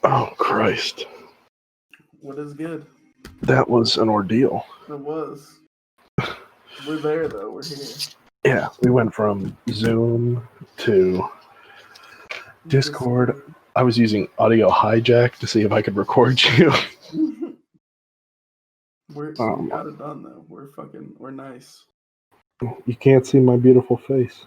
Oh, Christ. What is good? That was an ordeal. It was. We're there, though. We're here. Yeah, we went from Zoom to Discord. I was using Audio Hijack to see if I could record you. We got it done, though. We're nice. You can't see my beautiful face.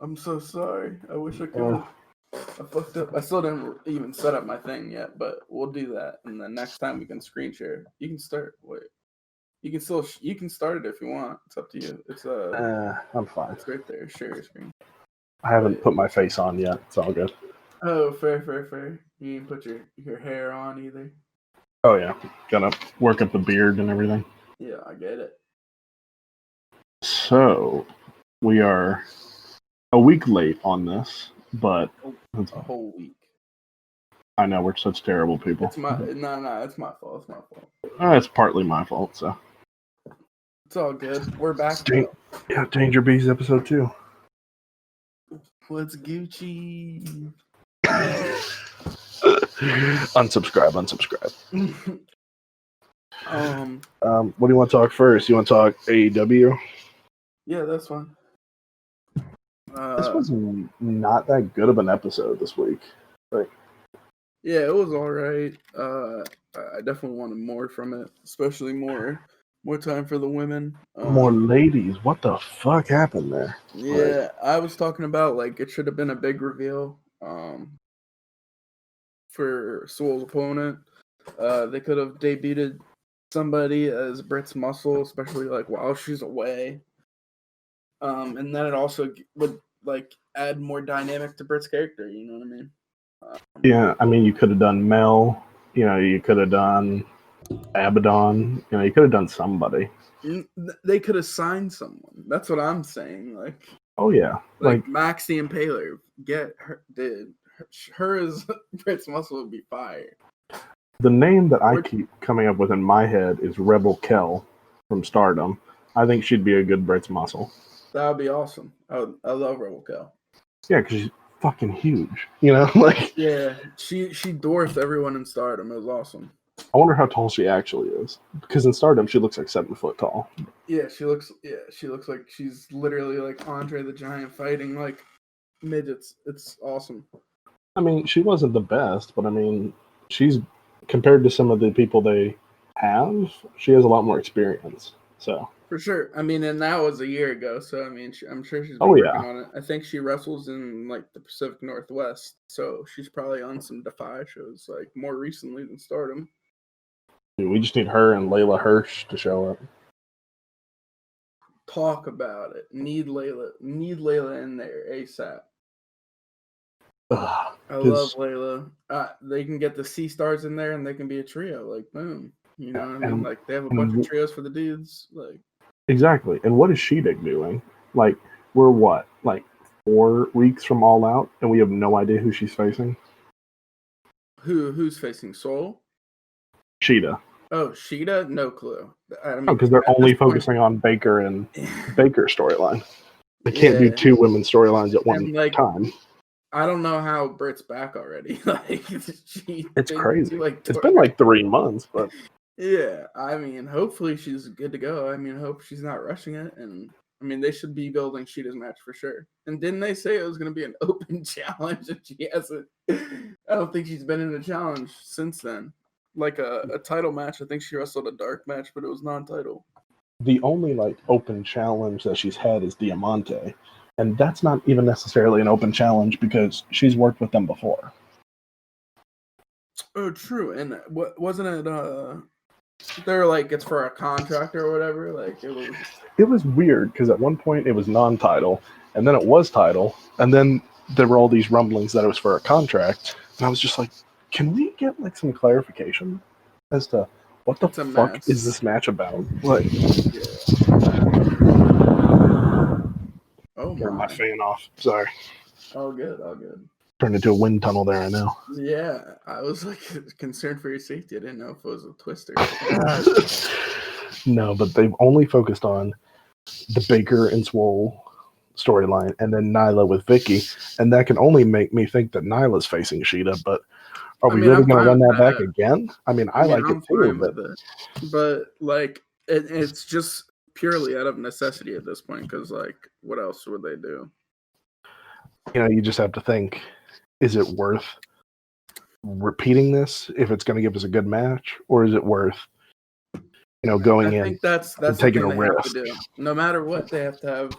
I'm so sorry. I wish I could. I fucked up. I still didn't even set up my thing yet, but we'll do that. And then next time we can screen share. You can start. Wait. You can start it if you want. It's up to you. It's I'm fine. It's right there. Share your screen. I haven't put my face on yet. It's all good. Oh, fair. You didn't put your hair on either. Oh yeah, gotta work up the beard and everything. Yeah, I get it. So we are a week late on this, but a whole week. I know we're such terrible people. It's my no. It's my fault. It's my fault. It's partly my fault. So it's all good. We're back. Danger Bees episode 2. What's Gucci? Unsubscribe. What do you want to talk first? You want to talk AEW? Yeah, that's fine. This was not that good of an episode this week. Yeah, it was all right. I definitely wanted more from it, especially more time for the women. More ladies. What the fuck happened there? Yeah, I was talking about it should have been a big reveal. For Swole's opponent, they could have debuted somebody as Britt's muscle, especially while she's away. And then it also would add more dynamic to Britt's character. You know what I mean? Yeah, I mean, you could have done Mel. You could have done Abaddon. You could have done somebody. They could have signed someone. That's what I'm saying. Oh yeah, Max the Impaler. Get her. Her as Britt's muscle would be fire. The name that I keep coming up with in my head is Rebel Kell from Stardom. I think she'd be a good Britt's muscle. That would be awesome. I love Rebel Kell. Yeah, because she's fucking huge. Yeah, she dwarfed everyone in Stardom. It was awesome. I wonder how tall she actually is. Because in Stardom, she looks like 7 foot tall. Yeah, she looks like she's literally like Andre the Giant fighting midgets. It's awesome. I mean, she wasn't the best, but I mean, she's compared to some of the people they have, she has a lot more experience. So for sure. I mean, and that was a year ago. So I mean, I'm sure she's been working on it. I think she wrestles in the Pacific Northwest, so she's probably on some Defy shows more recently than Stardom. Dude, we just need her and Layla Hirsch to show up. Talk about it. Need Layla in there ASAP. I love Layla. They can get the C stars in there, and they can be a trio. Boom. You know what I mean? They have a bunch of trios for the dudes. Exactly. And what is Sheedick doing? We're what? 4 weeks from All Out, and we have no idea who she's facing. Who's facing Soul? Sheeta. Oh, Sheeta? No clue. Because they're only focusing on Baker and Baker's storyline. They can't do 2 women's storylines at one time. I don't know how Britt's back already. It's crazy. It's been 3 months, but yeah. I mean, hopefully she's good to go. I mean, I hope she's not rushing it, and I mean they should be building Sheeta's match for sure. And didn't they say it was going to be an open challenge? And she hasn't. I don't think she's been in a challenge since then. A title match. I think she wrestled a dark match, but it was non-title. The only open challenge that she's had is Diamante. And that's not even necessarily an open challenge because she's worked with them before. Oh, true. And wasn't it? They're it's for a contract or whatever. It was weird because at one point it was non-title, and then it was title, and then there were all these rumblings that it was for a contract, and I was just like, can we get some clarification as to what the fuck is this match about? Yeah. Oh my. Turn my fan off. Sorry. All good. Turned into a wind tunnel there, I know. Yeah, I was concerned for your safety. I didn't know if it was a twister. No, but they've only focused on the Baker and Swole storyline and then Nyla with Vicky, and that can only make me think that Nyla's facing Sheeta, but Are I we mean, really I'm going to fine run with that back that. again? I mean, I I mean, like it I'm too, fine but with it, but like it's just purely out of necessity at this point. Because like, what else would they do? you just have to think: is it worth repeating this if it's going to give us a good match, or is it worth going I in think that's and the taking thing a they have to risk? do. No matter what, they have to have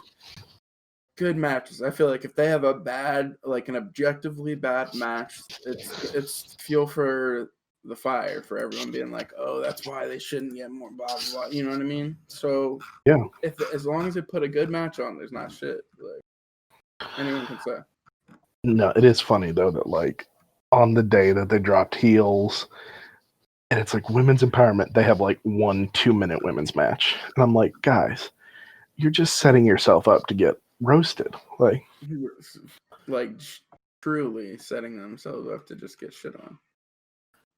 good matches. I feel like if they have a bad, like an objectively bad match, it's fuel for the fire for everyone being like, oh, that's why they shouldn't get more blah blah blah. You know what I mean? So Yeah. if as long as they put a good match on, there's not shit. Like anyone can say. No, it is funny though that like on the day that they dropped heels, and it's like women's empowerment, they have like 1 2-minute women's match, and I'm like, guys, you're just setting yourself up to get roasted. Like truly setting themselves up to just get shit on.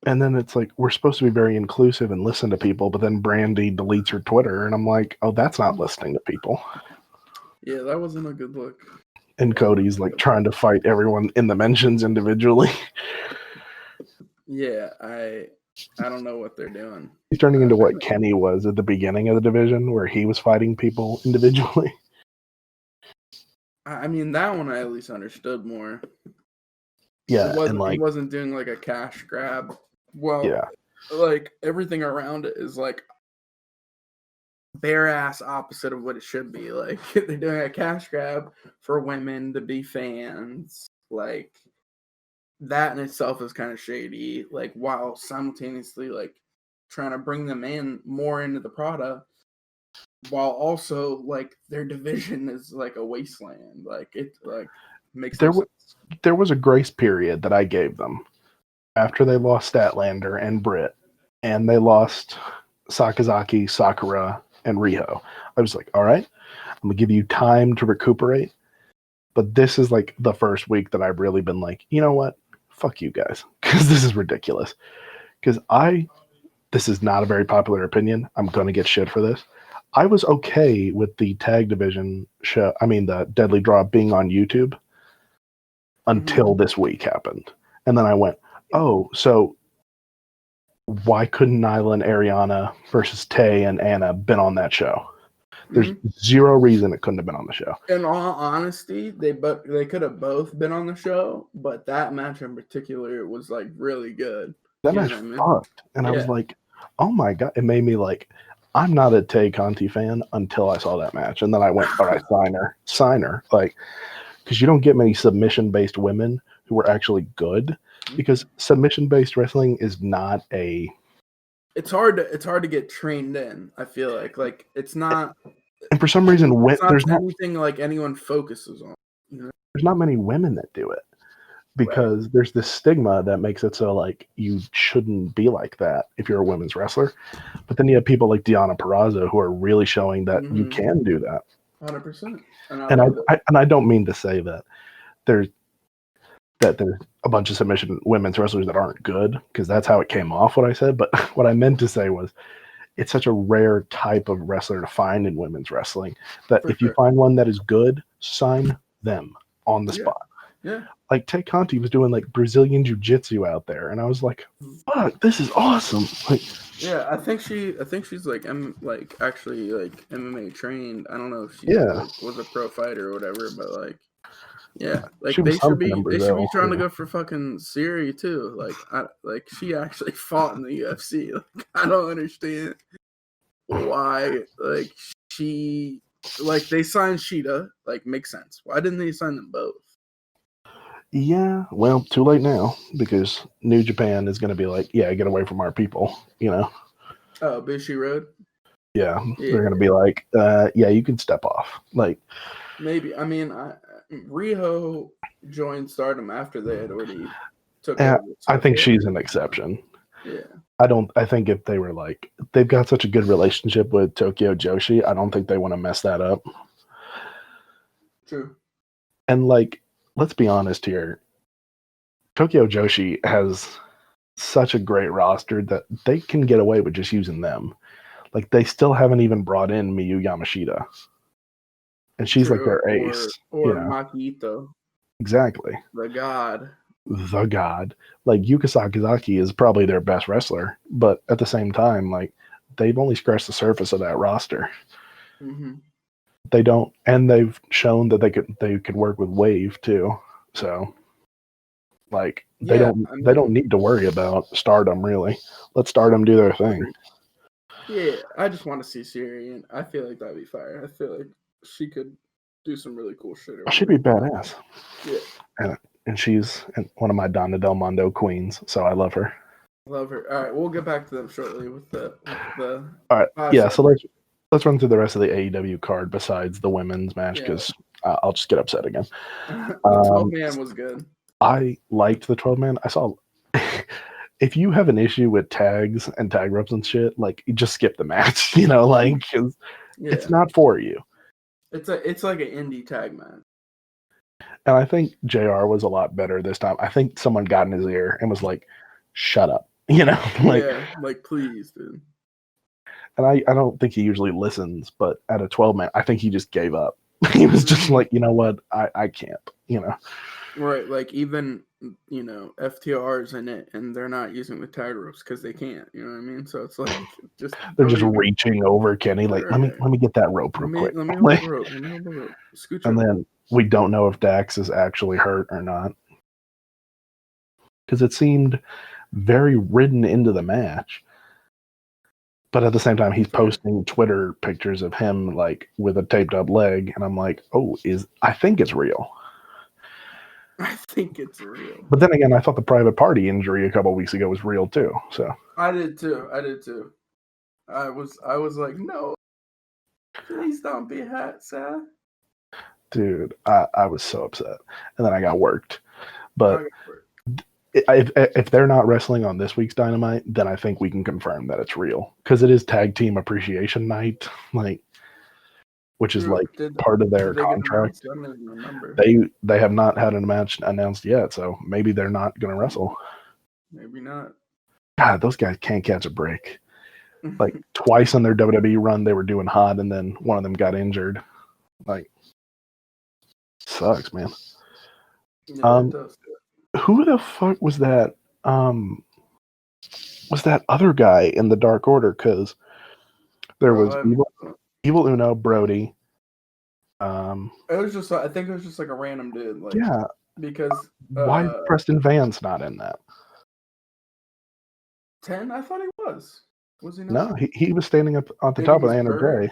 And then it's like we're supposed to be very inclusive and listen to people, but then Brandy deletes her Twitter, and I'm like, oh, that's not listening to people. Yeah, that wasn't a good look. And Cody's like trying to fight everyone in the mentions individually. Yeah, I don't know what they're doing. He's turning into what Kenny was at the beginning of the division, where he was fighting people individually. I mean, that one I at least understood more. Yeah, He wasn't doing like a cash grab. Well, yeah, like everything around it is like bare ass opposite of what it should be. Like they're doing a cash grab for women to be fans. Like that in itself is kind of shady. Like while simultaneously like trying to bring them in more into the product, while also like their division is like a wasteland. Like it like makes no sense. There was a grace period that I gave them after they lost Statlander and Britt, and they lost Sakazaki, Sakura, and Riho. I was like, all right, I'm gonna give you time to recuperate. But this is like the first week that I've really been like, you know what? Fuck you guys, because this is ridiculous. Because this is not a very popular opinion. I'm gonna get shit for this. I was okay with the tag division show. I mean, the Deadly Draw being on YouTube until this week happened. And then I went, oh, so why couldn't Nyla and Ariana versus Tay and Anna been on that show? There's zero reason it couldn't have been on the show. In all honesty, they could have both been on the show, but that match in particular was like really good. That match fucked. And I was like, oh my God. It made me like, I'm not a Tay Conti fan until I saw that match. And then I went, all right, sign her. Like, because you don't get many submission-based women who are actually good, because submission-based wrestling is not a... It's hard to get trained in, I feel like it's not... And for some reason, there's not anything like anyone focuses on. You know? There's not many women that do it, because there's this stigma that makes it so like you shouldn't be like that if you're a women's wrestler. But then you have people like Deonna Purrazzo who are really showing that you can do that. 100%. And I don't mean to say that there's a bunch of submission women's wrestlers that aren't good, because that's how it came off what I said. But what I meant to say was, it's such a rare type of wrestler to find in women's wrestling that if you find one that is good, sign them on the spot. Yeah. Like Tay Conti was doing like Brazilian jiu-jitsu out there, and I was like, fuck, this is awesome. Like, yeah, I think she's like actually like MMA trained. I don't know if she was a pro fighter or whatever, but like, yeah, like they should be trying to go for fucking Siri too. Like she actually fought in the UFC. Like I don't understand why like they signed Sheeta. Like makes sense. Why didn't they sign them both? Yeah, well, too late now, because New Japan is going to be like, yeah, get away from our people, Oh, Bushi Road? Yeah, they're going to be like, yeah, you can step off. Like, maybe. I mean, Riho joined Stardom after they had already took over. I think she's an exception. Yeah. I think if they were like, they've got such a good relationship with Tokyo Joshi, I don't think they want to mess that up. True. And like, let's be honest here. Tokyo Joshi has such a great roster that they can get away with just using them. Like, they still haven't even brought in Miyu Yamashita. And she's like their ace. Or Maki Ito. Exactly. The god. the god. Like Yuka Sakazaki is probably their best wrestler, but at the same time, like they've only scratched the surface of that roster. Mm-hmm. They don't, and they've shown that they could work with Wave too. So, like they Yeah, don't I they don't mean, need to worry about Stardom really. Let Stardom do their thing. yeah, I just want to see Siri, and I feel like that'd be fire. I feel like she could do some really cool shit over She'd there. be badass. Yeah, And she's one of my Donna Del Mondo queens, so I love her. love her. All right, we'll get back to them shortly with the All right, five yeah. So star. let's run through the rest of the AEW card besides the women's match Yeah, because I'll just get upset again. the 12-man was good. I liked the 12-man. I saw if you have an issue with tags and tag reps and shit, like just skip the match. You know, like 'cause Yeah, it's not for you. it's like an indie tag match. And I think JR was a lot better this time. I think someone got in his ear and was like, "Shut up," you know, like. Yeah, like please, dude. And I don't think he usually listens, but at a 12-man, I think he just gave up. He was just like, you know what, I can't, you know. Right, like even FTR's in it, and they're not using the tag ropes because they can't. You know what I mean? So it's like just They're don't just even. reaching over Kenny, like, let Right. me get that rope real quick. Let me hold the rope. Let me hold the rope. Scooch And over. then we don't know if Dax is actually hurt or not. Because it seemed very ridden into the match. But at the same time, he's posting Twitter pictures of him like with a taped up leg, and I'm like, oh, I think it's real. I think it's real. But then again, I thought the private party injury a couple weeks ago was real too. So I did too. I was like, no, please don't be hot, Seth. dude, I was so upset, and then I got worked. But if they're not wrestling on this week's Dynamite, then I think we can confirm that it's real because it is Tag Team Appreciation Night, like, which is like part of their contract. I don't even remember. They have not had a match announced yet, so maybe they're not going to wrestle. Maybe not. God, those guys can't catch a break. Like twice in their WWE run, they were doing hot, and then one of them got injured. Like, sucks, man. Yeah, it does. Who the fuck was that? Was that other guy in the Dark Order? Because there was Evil Uno, Brody. It was just, I think it was just like a random dude. Like, yeah. Because why is Preston Van's not in that? 10? I thought he was. Was he not? No, he was standing up at the top of the NRJ.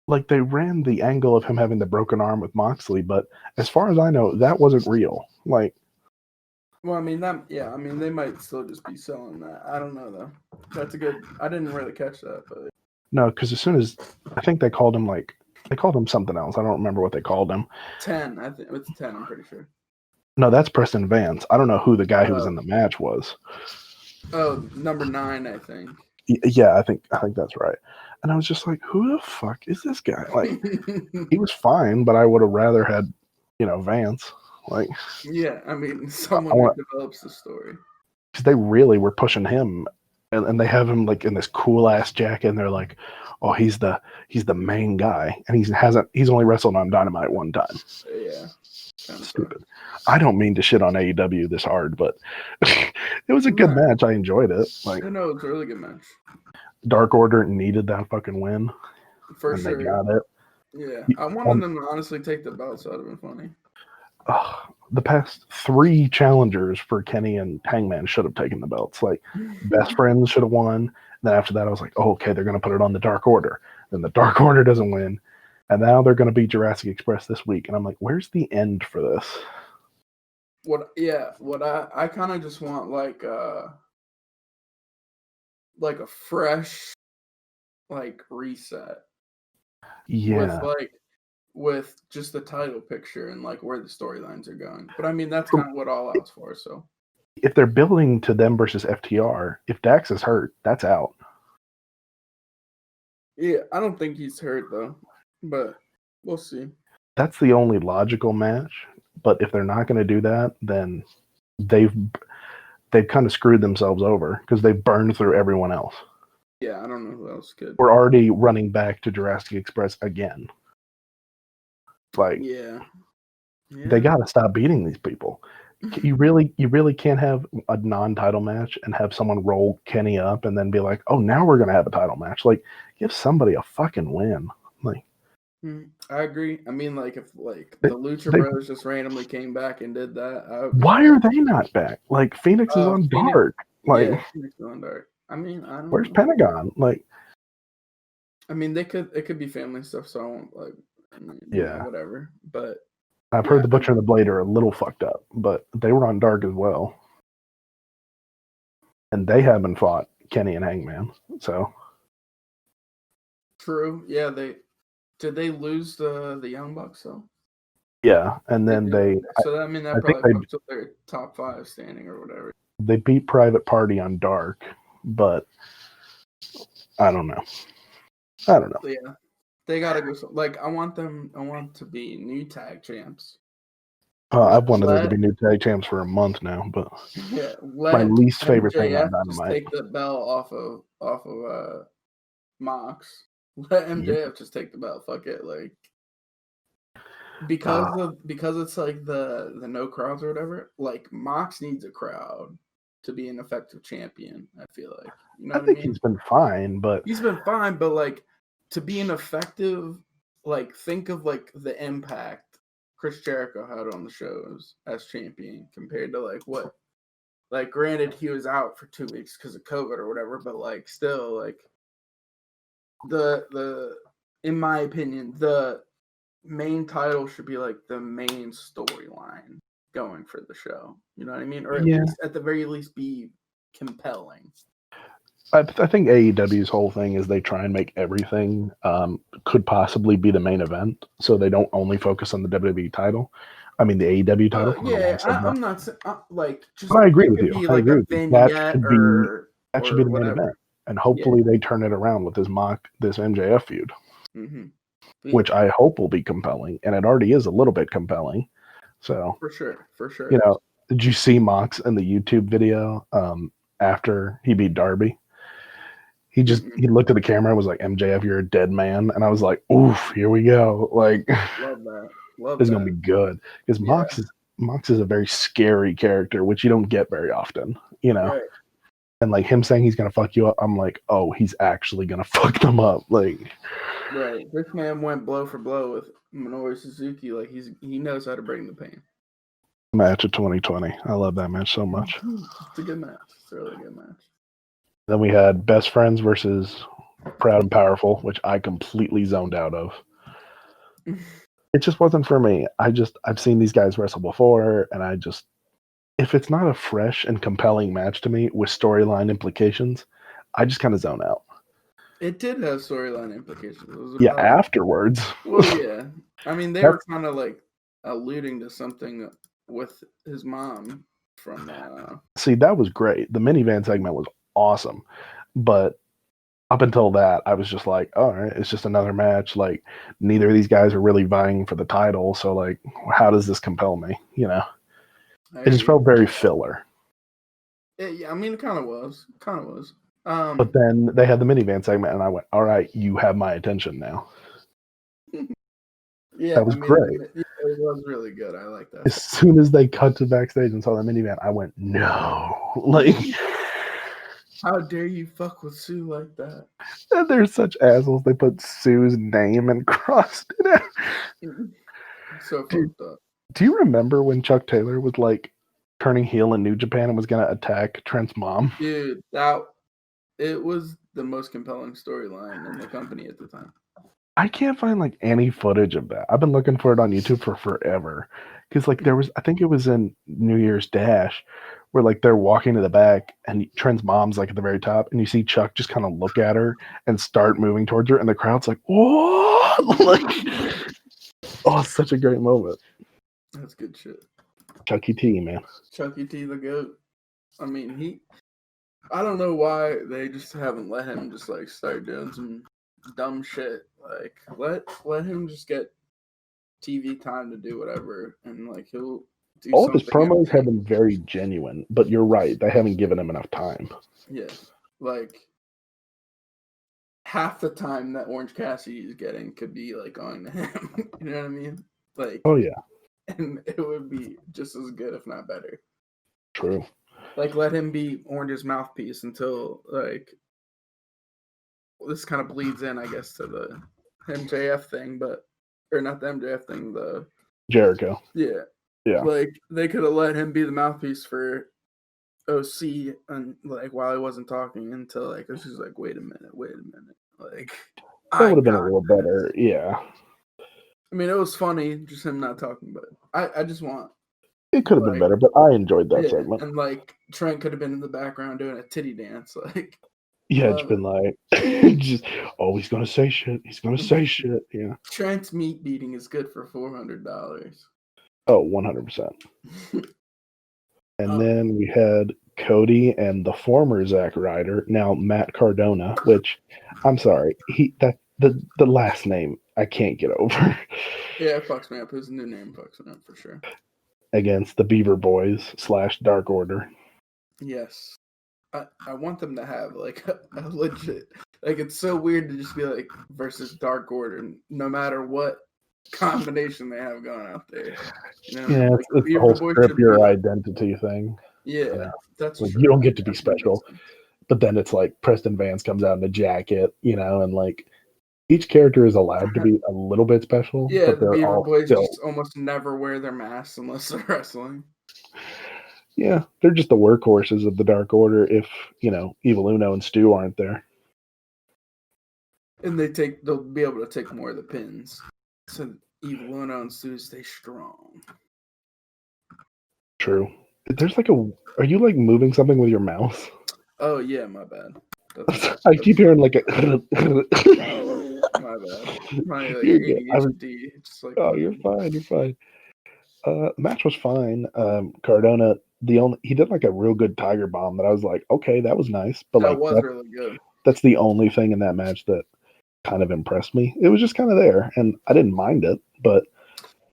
Like, they ran the angle of him having the broken arm with Moxley, but as far as I know, that wasn't real. Like, well, I mean they might still just be selling that. I don't know though. That's a good. I didn't really catch that, but no, because as soon as I think they called him something else. I don't remember what they called him. 10. I think it's 10. I'm pretty sure. No, that's Preston Vance. I don't know who the guy who was in the match was. Oh, number 9, I think. Yeah, I think that's right. And I was just like, who the fuck is this guy? Like, he was fine, but I would have rather had, Vance. Like, yeah, I mean, someone who develops the story. Because they really were pushing him, and they have him like in this cool ass jacket, and they're like, oh, he's the main guy, and he's only wrestled on Dynamite one time. Yeah. Stupid. I don't mean to shit on AEW this hard, but it was a good match. I enjoyed it. Like, I know, it's a really good match. Dark Order needed that fucking win. For sure. They got it. Yeah. I wanted them to honestly take the belts. That would have been funny. The past 3 challengers for Kenny and Hangman should have taken the belts. Like, Best Friends should have won. Then after that, I was like, oh, okay, they're going to put it on the Dark Order. Then the Dark Order doesn't win. And now they're going to beat Jurassic Express this week. And I'm like, where's the end for this? What I kind of just want like a fresh reset. Yeah. With just the title picture and like where the storylines are going. But I mean, that's kind of what All Out's for. So if they're building to them versus FTR, if Dax is hurt, that's out. Yeah, I don't think he's hurt though, but we'll see. That's the only logical match. But if they're not going to do that, then they've kind of screwed themselves over because they've burned through everyone else. Yeah, I don't know who else could. We're already running back to Jurassic Express again. Like, yeah. They got to stop beating these people. You really can't have a non-title match and have someone roll Kenny up and then be like, "Oh, now we're gonna have a title match." Like, give somebody a fucking win. Like, I agree. I mean, like if like they, the Lucha they Bros just randomly came back and did that, I would be why fine. are they not back? Like, Phoenix is on Phoenix, Dark. Like, yeah, Phoenix going dark. I mean, I don't where's know. Pentagon? Like, I mean, it could be family stuff, so I won't like, I mean, yeah, whatever. But I've yeah, heard the Butcher and the Blade are a little fucked up, but they were on Dark as well, and they haven't fought Kenny and Hangman. So true. Yeah, they lose the Young Bucks though? yeah, and They then did. Okay. So that, I mean, I that think probably fucks up their top 5 standing or whatever. they beat Private Party on Dark, but I don't know. But yeah, they gotta go. Like, I want to be new tag champs. I've wanted there to Let be new tag champs for a month now, but yeah, my let least favorite thing on MJF just Dynamite. take the belt off of Mox. Let MJF just take the belt. Fuck it, like because it's like the no crowds or whatever. Like Mox needs a crowd to be an effective champion. I feel like, you know I what I think mean. he's been fine, but He's been fine, but like to be an effective, like think of like the impact Chris Jericho had on the shows as champion compared to like what, like granted he was out for 2 weeks because of COVID or whatever, but like still like the in my opinion the main title should be like the main storyline going for the show. You know what I mean? Or at the very least be compelling. I think AEW's whole thing is they try and make everything could possibly be the main event, so they don't only focus on the WWE title. I mean, the AEW title. I'm not like just. But I agree it with could you. be I like agree a with you. vignette That should be the main whatever. event, and hopefully they turn it around with this MJF feud, which I hope will be compelling, and it already is a little bit compelling. So for sure. you know, did you see Mox in the YouTube video after he beat Darby? He looked at the camera and was like, "MJF, you're a dead man," and I was like, "Oof, here we go!" Like, Love that. it's gonna be good because Mox is a very scary character, which you don't get very often, you know. Right. And like him saying he's gonna fuck you up, I'm like, oh, he's actually gonna fuck them up. Like, right, this man went blow for blow with Minoru Suzuki. Like he knows how to bring the pain. Match of 2020. I love that match so much. It's a good match. It's a really good match. Then we had Best Friends versus Proud and Powerful, which I completely zoned out of. It just wasn't for me. I've seen these guys wrestle before, and if it's not a fresh and compelling match to me with storyline implications, I just kind of zone out. It did have storyline implications. It was about, afterwards. Well, yeah. I mean, they were kind of like alluding to something with his mom from. See, that was great. The minivan segment was awesome, but up until that, I was just like, all right, it's just another match. Like, neither of these guys are really vying for the title, so like, how does this compel me? You know, it just felt very filler. Yeah, I mean, it kind of was. But then they had the minivan segment, and I went, all right, you have my attention now. Yeah, that was great. It was really good. I like that. As soon as they cut to backstage and saw the minivan, I went, no. Like, how dare you fuck with Sue like that? They're such assholes. They put Sue's name and crossed it out. So fucked up. Do you remember when Chuck Taylor was like turning heel in New Japan and was going to attack Trent's mom? Dude, it was the most compelling storyline in the company at the time. I can't find like any footage of that. I've been looking for it on YouTube for forever. Because like I think it was in New Year's Dash where like they're walking to the back and Trent's mom's like at the very top and you see Chuck just kind of look at her and start moving towards her and the crowd's like, what? Like, oh, it's such a great moment. That's good shit. Chucky T, man. Chucky T, the GOAT. I mean, I don't know why they just haven't let him just like start doing some dumb shit. Like let him just get TV time to do whatever, and like he'll do. All of his promos have been very genuine, but you're right, they haven't given him enough time. Yeah, like half the time that Orange Cassidy is getting could be like going to him. You know what I mean? Like, oh yeah. and it would be just as good, if not better. True. Like, let him be Orange's mouthpiece until, like, this kind of bleeds in, I guess, to the MJF thing, or not the MJF thing, the Jericho. Yeah. Like, they could have let him be the mouthpiece for OC, and like while he wasn't talking, until like it's just like, wait a minute, like That would have been a little better. Yeah. I mean, it was funny just him not talking, but I just want it could have been better, but I enjoyed that segment. And like Trent could have been in the background doing a titty dance, like it's been like just he's gonna say shit. He's gonna say shit. Yeah. Trent's meat beating is good for $400. Oh, 100%. And then we had Cody and the former Zack Ryder, now Matt Cardona, which I'm sorry, the last name I can't get over. Yeah, it fucks me up. His new name fucks me up for sure. Against the Beaver Boys / Dark Order. Yes. I want them to have like a legit, like, it's so weird to just be like versus Dark Order, no matter what combination they have going out there. You know? Yeah, like, it's the whole strip your identity thing. Yeah, that's like, you don't get to be special. But then it's like Preston Vance comes out in a jacket, and like each character is allowed to be a little bit special. Yeah, but the they're Beaver all Boys still... just almost never wear their masks unless they're wrestling. Yeah, they're just the workhorses of the Dark Order if, Evil Uno and Stu aren't there. And they'll be able to take more of the pins. So Evil Uno and Stu stay strong. True. There's like are you like moving something with your mouse? Oh yeah, my bad. I keep hearing like a my bad. My like you're good. ADHD. You're fine. The match was fine. Cardona, he did like a real good Tiger Bomb that I was like, okay, that was nice. But that was really good. That's the only thing in that match that kind of impressed me. It was just kind of there, and I didn't mind it, but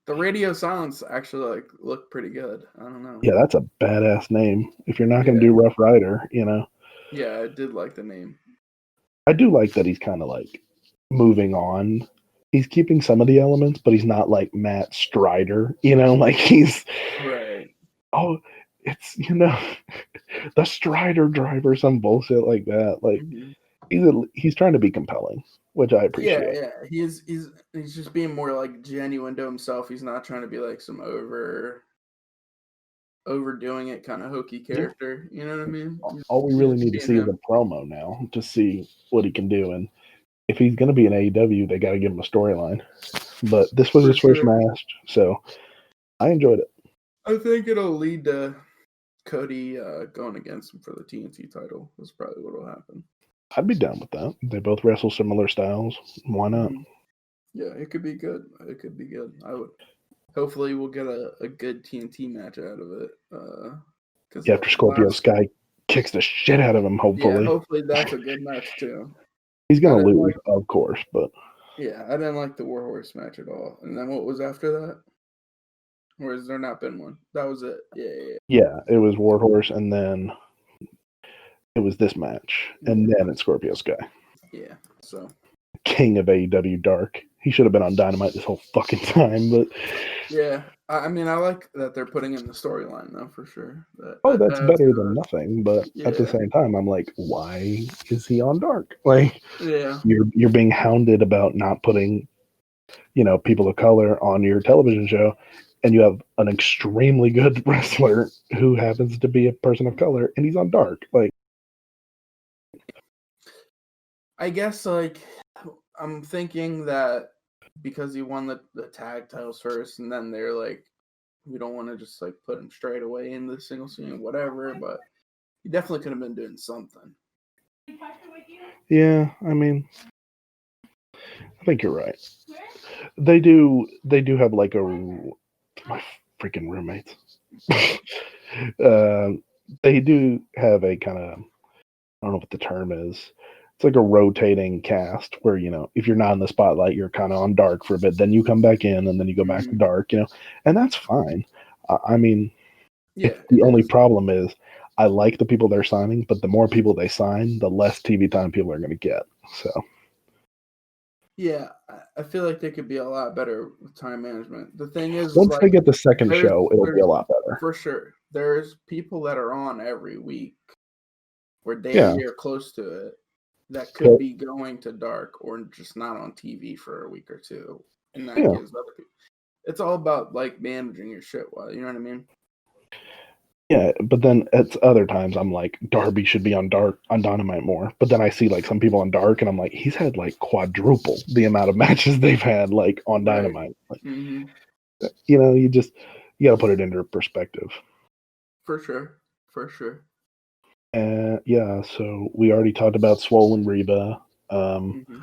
the radio silence actually like looked pretty good. I don't know. Yeah, that's a badass name. If you're not going to do Rough Rider, Yeah, I did like the name. I do like that he's kind of like moving on. He's keeping some of the elements, but he's not like Matt Strider, like he's... Right. Oh, it's, the Strider driver, some bullshit like that. Like, he's trying to be compelling, which I appreciate. Yeah. He's just being more like genuine to himself. He's not trying to be like some overdoing it kind of hokey character. You know what I mean? All we really need to see is a promo now to see what he can do. And if he's going to be in AEW, they got to give him a storyline. But this was his first match, so I enjoyed it. I think it'll lead to Cody going against him for the TNT title. That's probably what will happen. I'd be down with that. They both wrestle similar styles. Why not? Yeah, it could be good. I would. Hopefully, we'll get a good TNT match out of it. After Scorpio Sky kicks the shit out of him, hopefully. Yeah, hopefully that's a good match too. He's gonna lose, of course, but yeah, I didn't like the Warhorse match at all. And then what was after that? Or has there not been one? That was it. Yeah, it was Warhorse, and then it was this match, and then it's Scorpio Sky. Yeah, so King of AEW Dark. He should have been on Dynamite this whole fucking time, but yeah, I mean, I like that they're putting in the storyline though, for sure. That's better than nothing. But at the same time, I'm like, why is he on Dark? Like, you're being hounded about not putting, people of color on your television show, and you have an extremely good wrestler who happens to be a person of color, and he's on Dark. Like, I guess like I'm thinking that because he won the tag titles first, and then they're like, we don't want to just like put him straight away in the single scene, whatever. But he definitely could have been doing something. Yeah, I mean, I think you're right. They do have like my freaking roommates. They do have a kind of, I don't know what the term is. It's like a rotating cast where, if you're not in the spotlight, you're kind of on Dark for a bit, then you come back in, and then you go back to Dark, and that's fine. I mean, the only problem is I like the people they're signing, but the more people they sign, the less TV time people are going to get. So Yeah, I feel like they could be a lot better with time management. The thing is Once they like get the second there's show, it'll be there's a lot better. for sure there's people that are on every week or damn Yeah. near close to it that could But, be going to dark or just not on TV for a week or two, and that yeah. gives other people. It's all about like managing your shit well. You know what I mean? Yeah, but then at other times I'm like, Darby should be on Dynamite more. But then I see like some people on Dark, and I'm like, he's had like quadruple the amount of matches they've had like on Right. Dynamite. Like, Mm-hmm. you know, you gotta put it into perspective. For sure. For sure. Yeah, so we already talked about Swollen Reba. Mm-hmm.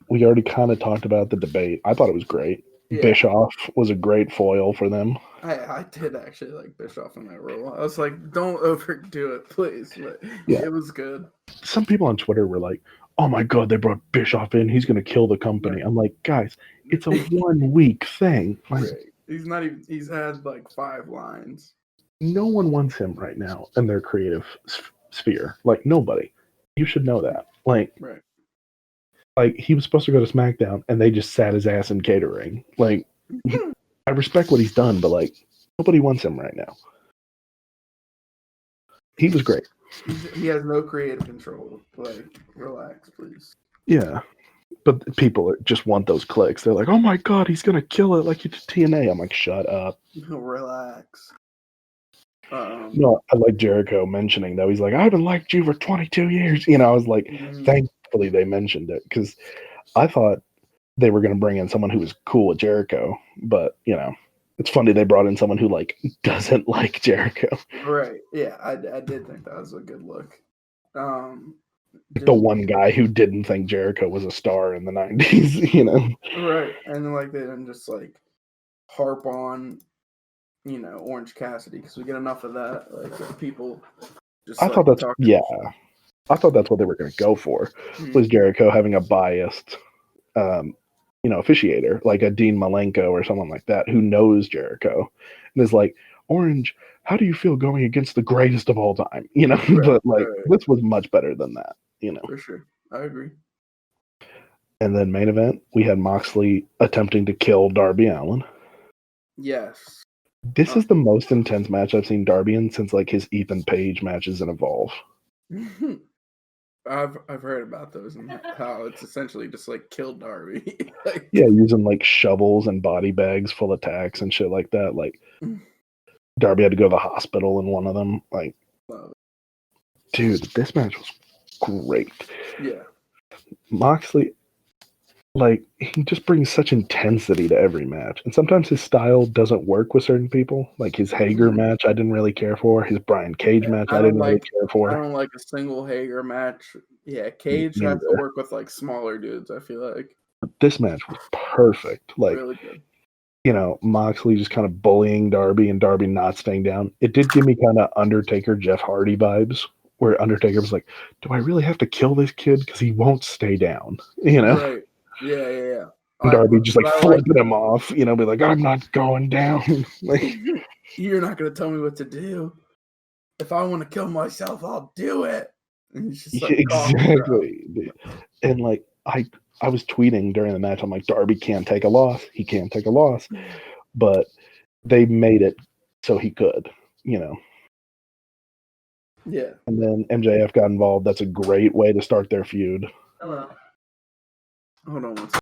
We already kind of talked about the debate. I thought it was great. Yeah. Bischoff was a great foil for them. I did actually like Bischoff in that role. I was like, don't overdo it, please. But Yeah. it was good. Some people on Twitter were like, oh my God, they brought Bischoff in. He's going to kill the company. Right. I'm like, guys, it's a 1 week thing. Like, Right. He's not even, he's had like 5 lines. no one wants him right now in their creative sphere. Like, nobody. You should know that. Right. Like he was supposed to go to SmackDown, and they just sat his ass in catering. Like, I respect what he's done, but like, nobody wants him right now. He was great. He has no creative control. Like, relax, please. Yeah. But people just want those clicks. They're like, oh my God, he's going to kill it like he did TNA. I'm like, shut up. Relax. No, I like Jericho mentioning, though. He's like, I haven't liked you for 22 years. You know, I was like, thankfully they mentioned it, because I thought they were going to bring in someone who was cool with Jericho. But, you know, it's funny they brought in someone who, like, doesn't like Jericho. Right. Yeah, I did think that was a good look. The one guy who didn't think Jericho was a star in the 90s, you know? Right. And like they didn't just like harp on, you know, Orange Cassidy, because we get enough of that. Like people just I thought that's what they were going to go for, was Jericho having a biased, you know, officiator, like a Dean Malenko or someone like that, who knows Jericho and is like, Orange, how do you feel going against the greatest of all time? You know, Right, but like this was much better than that, you know. For sure. I agree. And then main event, we had Moxley attempting to kill Darby Allin. Yes. This is the most intense match I've seen Darby in since like his Ethan Page matches in Evolve. I've heard about those and how it's essentially just like kill Darby. Like, yeah, using like shovels and body bags full of tacks and shit like that. Like Darby had to go to the hospital in one of them. Like, dude, this match was great. Yeah. Moxley, like, he just brings such intensity to every match. And sometimes his style doesn't work with certain people. Like his Hager match, I didn't really care for. His Brian Cage match, I didn't really care for. I don't like a single Hager match. Yeah, Cage has to work with like smaller dudes, I feel like. But this match was perfect. Like, really good. You know, Moxley just kind of bullying Darby and Darby not staying down. It did give me kind of Undertaker, Jeff Hardy vibes, where Undertaker was like, do I really have to kill this kid? Because he won't stay down, you know? Right. Yeah. And Darby just like flipping him off, you know, be like, I'm not going down. Like, you're not going to tell me what to do. If I want to kill myself, I'll do it. And he's just like, exactly. And like, I was tweeting during the match, I'm like, Darby can't take a loss. He can't take a loss. But they made it so he could, you know. Yeah. And then MJF got involved. That's a great way to start their feud. Hello. Hold on one second.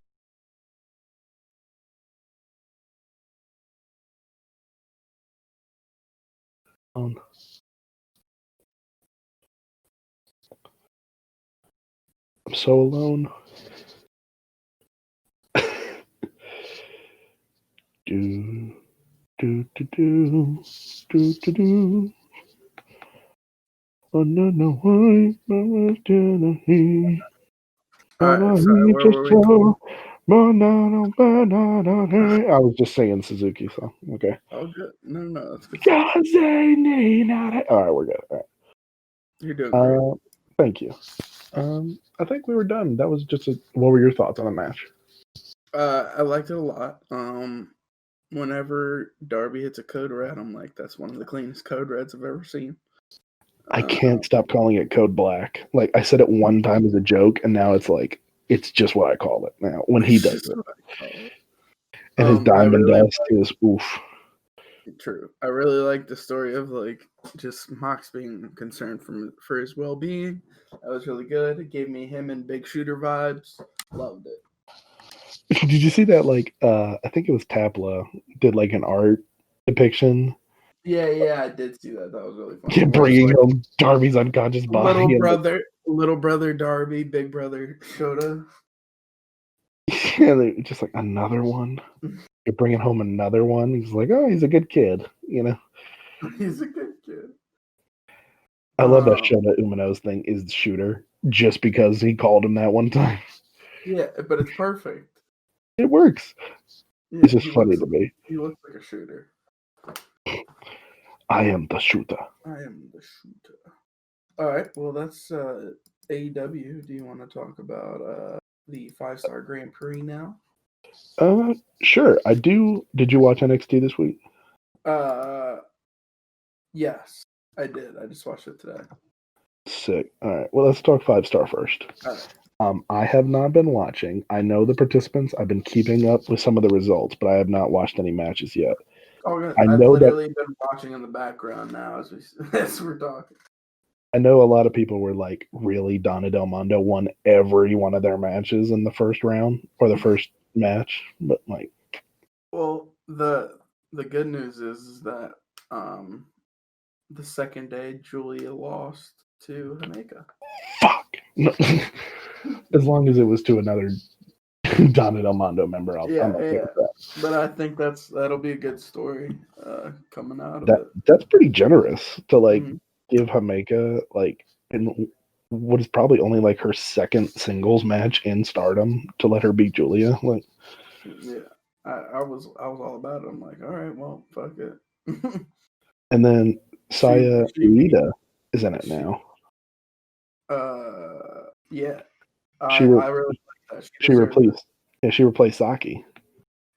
I'm so alone. do. Oh, no, why? I was just singing Suzuki song. Okay. Oh, good. No, that's good. All right, we're good. All right. You're doing great. Thank you. I think we were done. That was just what were your thoughts on the match? I liked it a lot. Whenever Darby hits a code red, I'm like, that's one of the cleanest code reds I've ever seen. I can't stop calling it Code Black. Like, I said it one time as a joke, and now it's like it's just what I call it now when he does Just it. what I call it. And his I diamond really dust is oof. true. I really like the story of like just Mox being concerned for his well being. That was really good. It gave me him and Big Shooter vibes. Loved it. Did you see that? Like, I think it was Tapla did like an art depiction, Yeah, I did see that. That was really funny. Where it's bringing like home Darby's unconscious body. little brother Darby, big brother Shota. Yeah, just like another one. You're bringing home another one. He's like, oh, he's a good kid. He's a good kid. I love that Shota Umino's thing is the shooter, just because he called him that one time. Yeah, but it's perfect. It works. Yeah, It's just funny to me. He looks like a shooter. I am the shooter. I am the shooter. All right, well, that's AEW. Do you want to talk about the 5-star Grand Prix now? Sure. I do. Did you watch NXT this week? Yes, I did. I just watched it today. Sick. All right. Well, let's talk 5-star first. All right. I have not been watching. I know the participants. I've been keeping up with some of the results, but I have not watched any matches yet. Oh, good. I I've know literally been watching in the background now as we're talking. I know a lot of people were like, really, Donna Del Mondo won every one of their matches in the first round or the first match, but like, well, the good news is that the second day Julia lost to Hameka. fuck. No. As long as it was to another Donna Del Mondo member, I'm okay with that. But I think that'll be a good story coming out of it. That's pretty generous to like give Hameka like in what is probably only like her second singles match in Stardom to let her beat Julia. Like, yeah, I was all about it. I'm like, all right, well, fuck it. And then Saya Iida is in it now. Yeah. I really like that. She replaced. Yeah, she replaced Saki.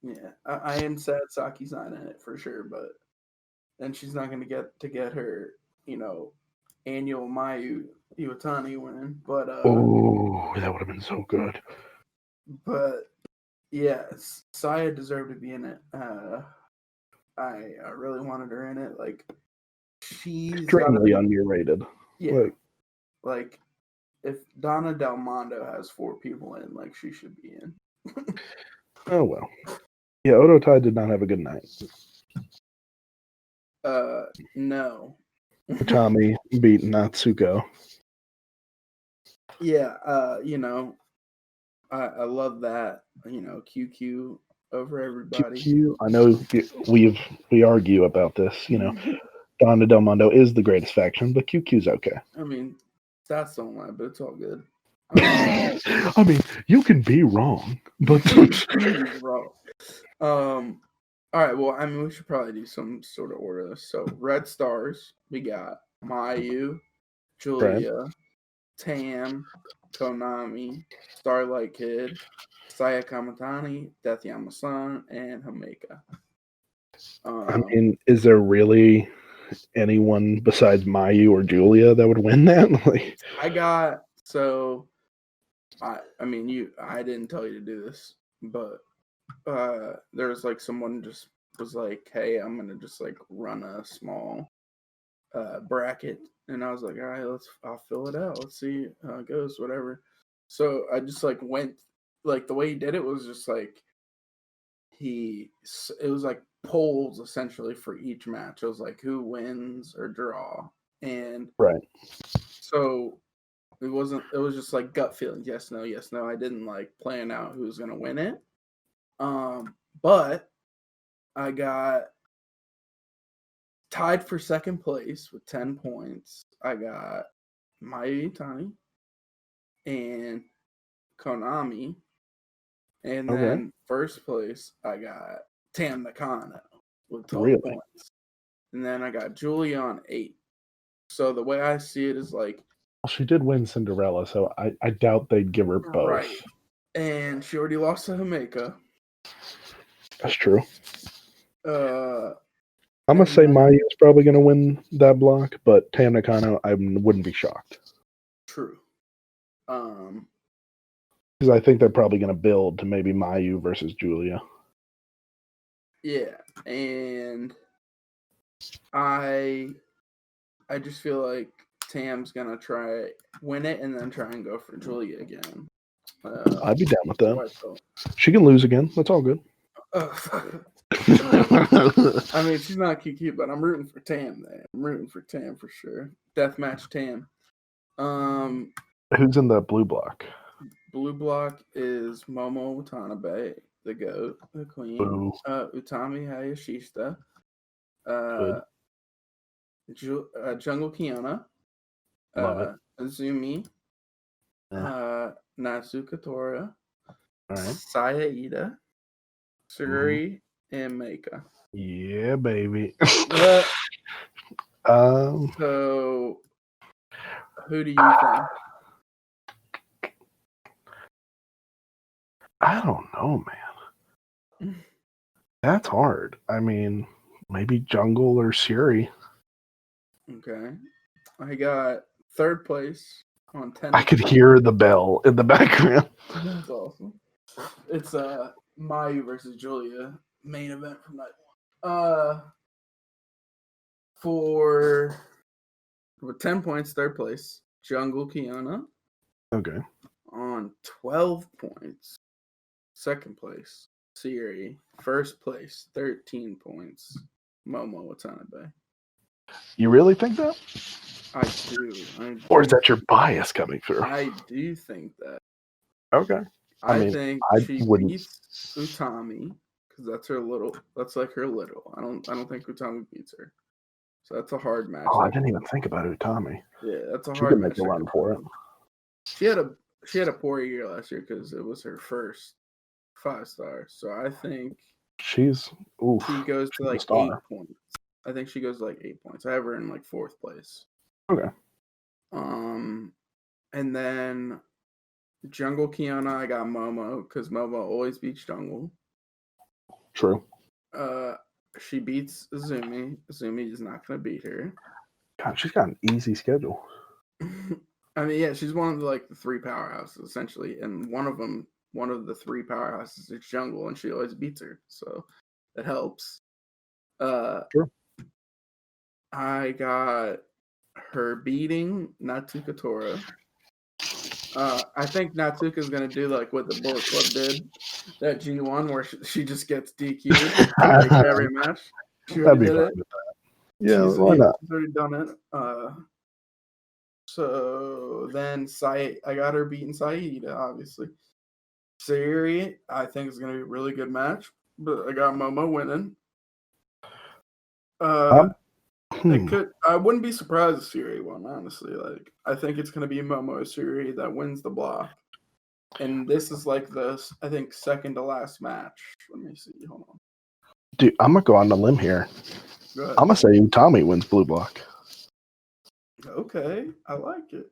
Yeah, I am sad Saki's not in it for sure, but then she's not going to get her, annual Mayu Iwatani win. But oh, that would have been so good. But yeah, Saya deserved to be in it. I really wanted her in it. Like she's extremely underrated. Yeah, like if Donna Del Mondo has 4 people in, like she should be in. Oh well. Yeah, Odo Tai did not have a good night. No. Tommy beat Natsuko. Yeah, I love that. QQ over everybody. QQ, I know we argue about this. Donna Del Mondo is the greatest faction, but QQ's okay. I mean, stats don't lie, but it's all good. I mean, you can be wrong, but wrong. All right. Well, I mean, we should probably do some sort of order. So, Red Stars, we got Mayu, Julia, right. Tam, Konami, Starlight Kid, Saya Kamatani, Death Yama-san, and Hameka. I mean, is there really anyone besides Mayu or Julia that would win that? Like, I didn't tell you to do this, but there was like someone just was like, hey, I'm gonna just like run a small bracket, and I was like, all right, I'll fill it out, let's see how it goes, whatever. So I just like went, like the way he did it was just like it was like polls essentially for each match. It was like who wins or draw, and right. So it was just like gut feeling, yes, no. I didn't like plan out who was gonna win it. But I got tied for second place with 10 points. I got Mayu Iwatani and Konami. And then first place, I got Tam Nakano with 12 points. And then I got Julia on 8. So the way I see it is like, well, she did win Cinderella, so I doubt they'd give her both. Right. And she already lost to Hameka. That's true. I'm gonna say Mayu is probably gonna win that block, but Tam Nakano, I wouldn't be shocked. True. Because I think they're probably going to build to maybe Mayu versus Julia. Yeah, and I just feel like Tam's gonna try win it and then try and go for Julia again. I'd be down with that. She can lose again. That's all good. I mean, she's not Kiki, but I'm rooting for Tam. There, I'm rooting for Tam for sure. Deathmatch Tam. Who's in the blue block? Blue block is Momo Watanabe, the goat, the queen. Boo. Utami Hayashishita. Jungle Kiana. Love it. Azumi. Yeah. Natsuka Tora. All right. Saya Ida. Suri and Meika. Yeah, baby. So, who do you think? I don't know, man. That's hard. I mean, maybe Jungle or Siri. Okay. I got third place on 10. I could hear the bell in the background. That's awesome. It's Mayu versus Julia main event from night one. For 10 points, third place, Jungle Kiana. Okay. On 12 points, second place, Siri. First place, 13 points, Momo Watanabe. You really think that? I do. Or is that your bias coming through? I do think that. Okay. I think she beats Utami because that's like her little. I don't think Utami beats her. So that's a hard match. Oh, I didn't even think about Utami. Yeah, that's a she hard could match. Make a run for it. She had a poor year last year because it was her first 5-star. So I think she goes to like 8 points. I think she goes to like 8 points. I have her in like 4th place. Okay. And then Jungle Kiana, I got Momo because Momo always beats Jungle. True. She beats Azumi. Azumi is not going to beat her. God, she's got an easy schedule. I mean, yeah, she's one of the 3 powerhouses essentially, and one of the 3 powerhouses is Jungle, and she always beats her, so that helps. Sure. I got her beating Natsuka Tora. I think Natsuka is gonna do like what the Bullet Club did, that G1 where she just gets DQ'd like every match. She already did it. Yeah, why not? She's already done it. So then I got her beating Saida, obviously. Siri, I think is gonna be a really good match, but I got Momo winning. I wouldn't be surprised if Siri won, honestly. Like, I think it's gonna be Momo Siri that wins the block. And this is like I think second to last match. Let me see. Hold on. Dude, I'm gonna go on the limb here. I'm gonna say Utami wins blue block. Okay, I like it.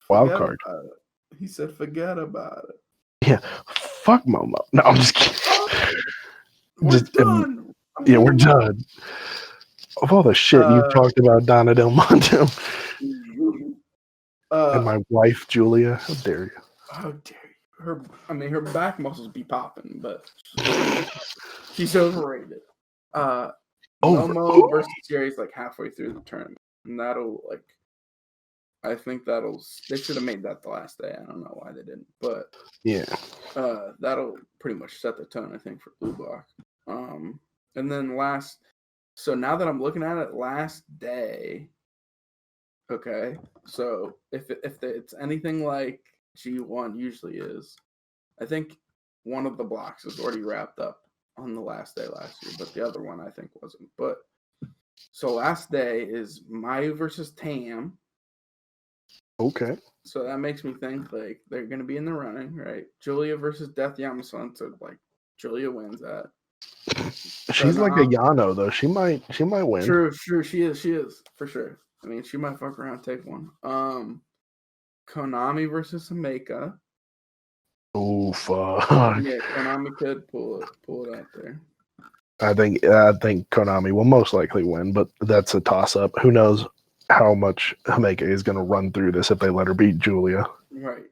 Wild card. He said, "Forget about it." Yeah, fuck Momo. No, I'm just kidding. We're done. We're done. Of all the shit you've talked about Donna Del Monte and my wife Julia, how dare you? How dare you? Her back muscles be popping, but she's overrated. Momo versus Siri is like halfway through the tournament, and I think they should have made that the last day. I don't know why they didn't, but yeah, that'll pretty much set the tone, I think, for blue block. And then so now that I'm looking at it, last day. Okay, so if it's anything like G1 usually is, I think one of the blocks is already wrapped up on the last day last year, but the other one I think wasn't. But so last day is Mayu versus Tam. Okay. So that makes me think like they're gonna be in the running, right? Julia versus Death Yamasan, so like Julia wins that. She's like a Yano though. She might win. True, she is for sure. I mean, she might fuck around and take one. Konami versus Meika. Oh fuck. Yeah, Konami could pull it out there. I think Konami will most likely win, but that's a toss up. Who knows how much Hameka is going to run through this if they let her beat Julia. Right.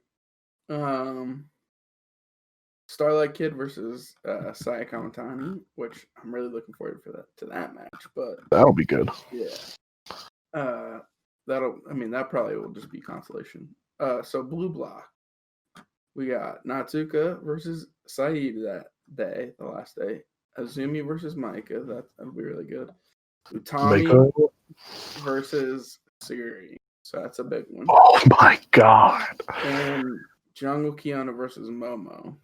Starlight Kid versus Saya Kamatani, which I'm really looking forward to that match. But That'll be good. yeah, that probably will just be consolation. So Blue Block, we got Natsuka versus Saeed that day, the last day. Azumi versus Maika, that'll be really good. Utami versus Sagiri, so that's a big one. Oh my god! And Jungle Kiona versus Momo.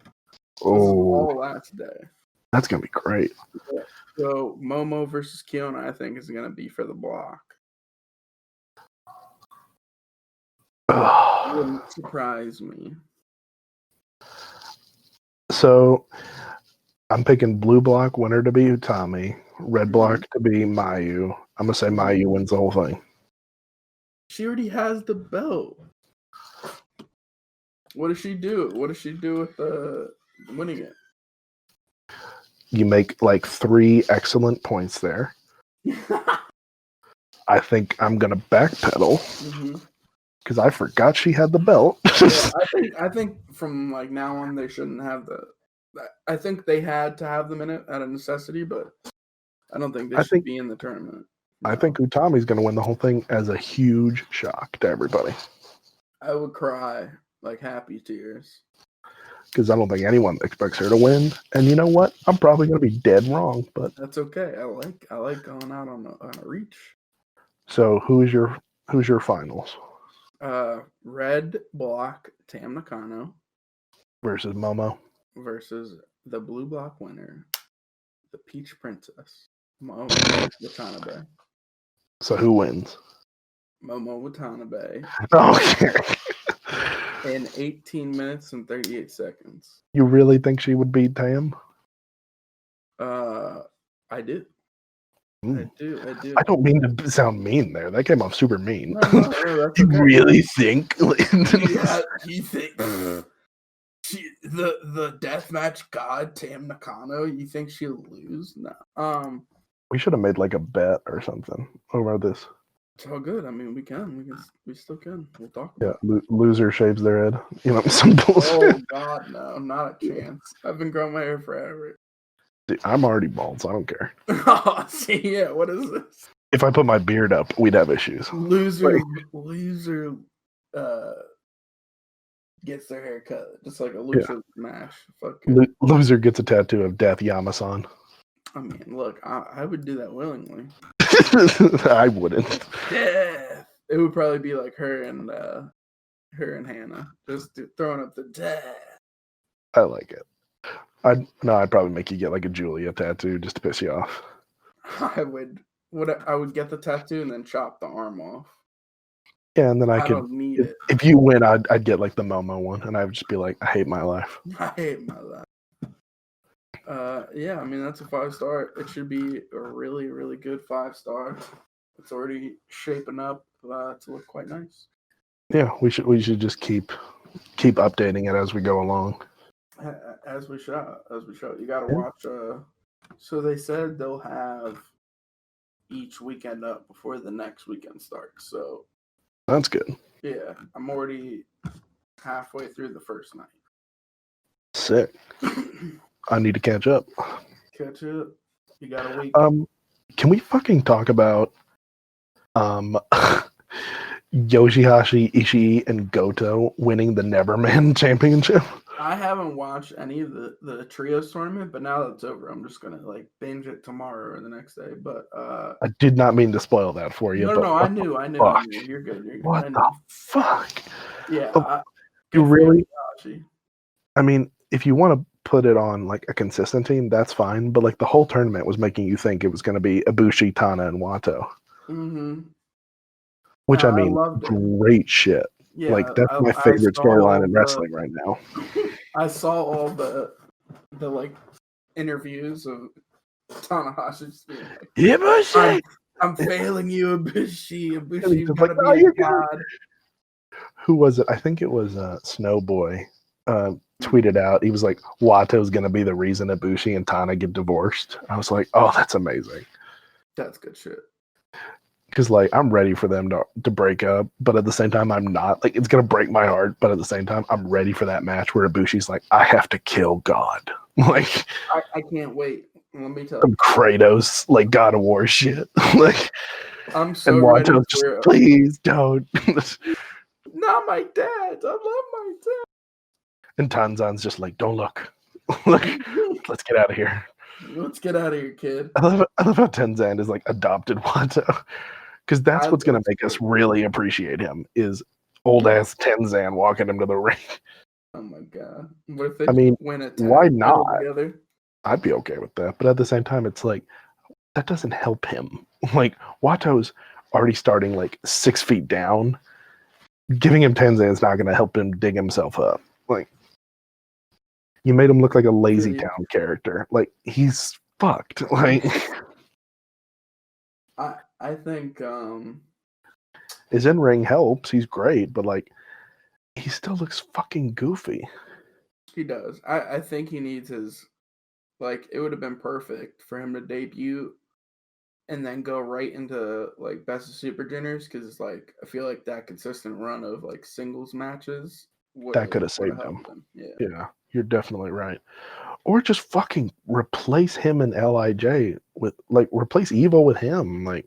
Oh, this is all last day. That's gonna be great. Yeah. So Momo versus Kiona, I think, is gonna be for the block. Wouldn't surprise me. So I'm picking blue block winner to be Utami, red block to be Mayu. I'm gonna say Mayu wins the whole thing. She already has the belt. What does she do? What does she do with winning it? You make like 3 excellent points there. I think I'm gonna backpedal because I forgot she had the belt. Yeah, I think from like now on they shouldn't have I think they had to have them in it out of necessity, but I don't think they should be in the tournament. No. I think Utami's gonna win the whole thing as a huge shock to everybody. I would cry like happy tears. Because I don't think anyone expects her to win. And you know what? I'm probably going to be dead wrong, but that's okay. I like going out on a reach. So who's your finals? Red block Tam Nakano versus Momo versus the blue block winner, the Peach Princess, Momo Watanabe. So who wins? Momo Watanabe. Okay. In 18 minutes and 38 seconds. You really think she would beat Tam? I do. I do. I don't mean to sound mean there. That came off super mean. No, that's you okay. really think? Yeah, you think the deathmatch god Tam Nakano? You think she'll lose? No. We should have made like a bet or something over this. It's all good. I mean, we still can. We'll talk about it. Loser shaves their head. You know, some bullshit. Oh God, no, not a chance. I've been growing my hair forever. Dude, I'm already bald, so I don't care. Oh, see, yeah, what is this? If I put my beard up, we'd have issues. Loser gets their hair cut, just like a loser mash. Fuck it. Loser gets a tattoo of Death Yamasan. I mean, look, I would do that willingly. I wouldn't. Death. It would probably be like her and Hannah just throwing up the death. I like it. I'd probably make you get like a Julia tattoo just to piss you off. I would get the tattoo and then chop the arm off. Yeah, and then I could. Don't need it. If you win, I'd get like the Momo one, and I would just be like, I hate my life. I hate my life. Yeah, I mean that's a 5-star. It should be a really, really good 5-star. It's already shaping up to look quite nice. Yeah, we should just keep updating it as we go along. As we shall. You got to watch. So they said they'll have each weekend up before the next weekend starts. So that's good. Yeah, I'm already halfway through the first night. Sick. I need to catch up. Catch up. You got a week. Can we fucking talk about Yoshihashi, Ishii, and Goto winning the Neverman Championship? I haven't watched any of the trios tournament, but now that it's over, I'm just gonna like binge it tomorrow or the next day. But I did not mean to spoil that for you. No, I knew. You're good. What the fuck? Yeah. You really? I mean, if you want to put it on like a consistent team, that's fine. But like the whole tournament was making you think it was going to be Ibushi, Tana, and Wato. Mm-hmm. Which I mean, great shit. Yeah, like that's my favorite storyline in wrestling right now. I saw all the like interviews of Tanahashi just being like, Ibushi, I'm failing you, Ibushi. Ibushi, you've like, got to be a god. Who was it? I think it was Snowboy. Tweeted out, he was like, Wato's gonna be the reason Ibushi and Tana get divorced. I was like, oh, that's amazing. That's good shit. Because like I'm ready for them to break up, but at the same time I'm not. Like it's gonna break my heart, but at the same time I'm ready for that match where Ibushi's like, I have to kill God. Like I can't wait. Let me tell some you. Kratos, like God of War shit. Like I'm so and ready Wato's just for please don't. not my dad. I love my And Tanzan's just like, don't look. Like, dad. let's get out of here. Let's get out of here, kid. I love how Tenzan is like adopted Watto. Because that's what's gonna make us really appreciate him is old ass Tenzan walking him to the ring. Oh my god. What if they I mean, win a why tag not? title together? I'd be okay with that. But at the same time, it's like that doesn't help him. Like Wato's already starting like 6 feet down. Giving him Tenzan is not gonna help him dig himself up. Like you made him look like a lazy Agreed. town character. Like he's fucked. Like I think his in ring helps. He's great, but like he still looks fucking goofy. he does. I think he needs his like it would have been perfect for him to debut and then go right into like Best of Super Juniors because it's like I feel like that consistent run of like singles matches That could have would have saved him. helped him. Yeah. Yeah, you're definitely right. Or just fucking replace him and Lij with like replace Evo with him. Like,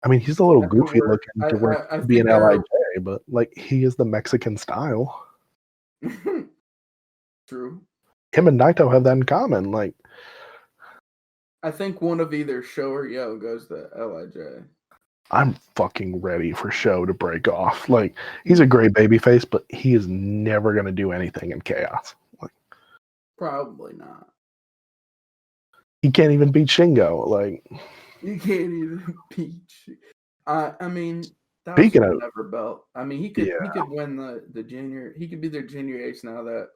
I mean, he's a little That could goofy work. looking to where he I could be an think there Lij, but like he is the Mexican style. are true. Him and Naito have that in common. Like, I think one of either Show or Yo goes to Lij. I'm fucking ready for Show to break off. Like, he's a great babyface, but he is never gonna do anything in chaos. Like, Probably not. he can't even beat Shingo. Like, You can't even peach. I mean, that speaking was of, never belt. I mean, he could win the junior. He could be their junior ace now that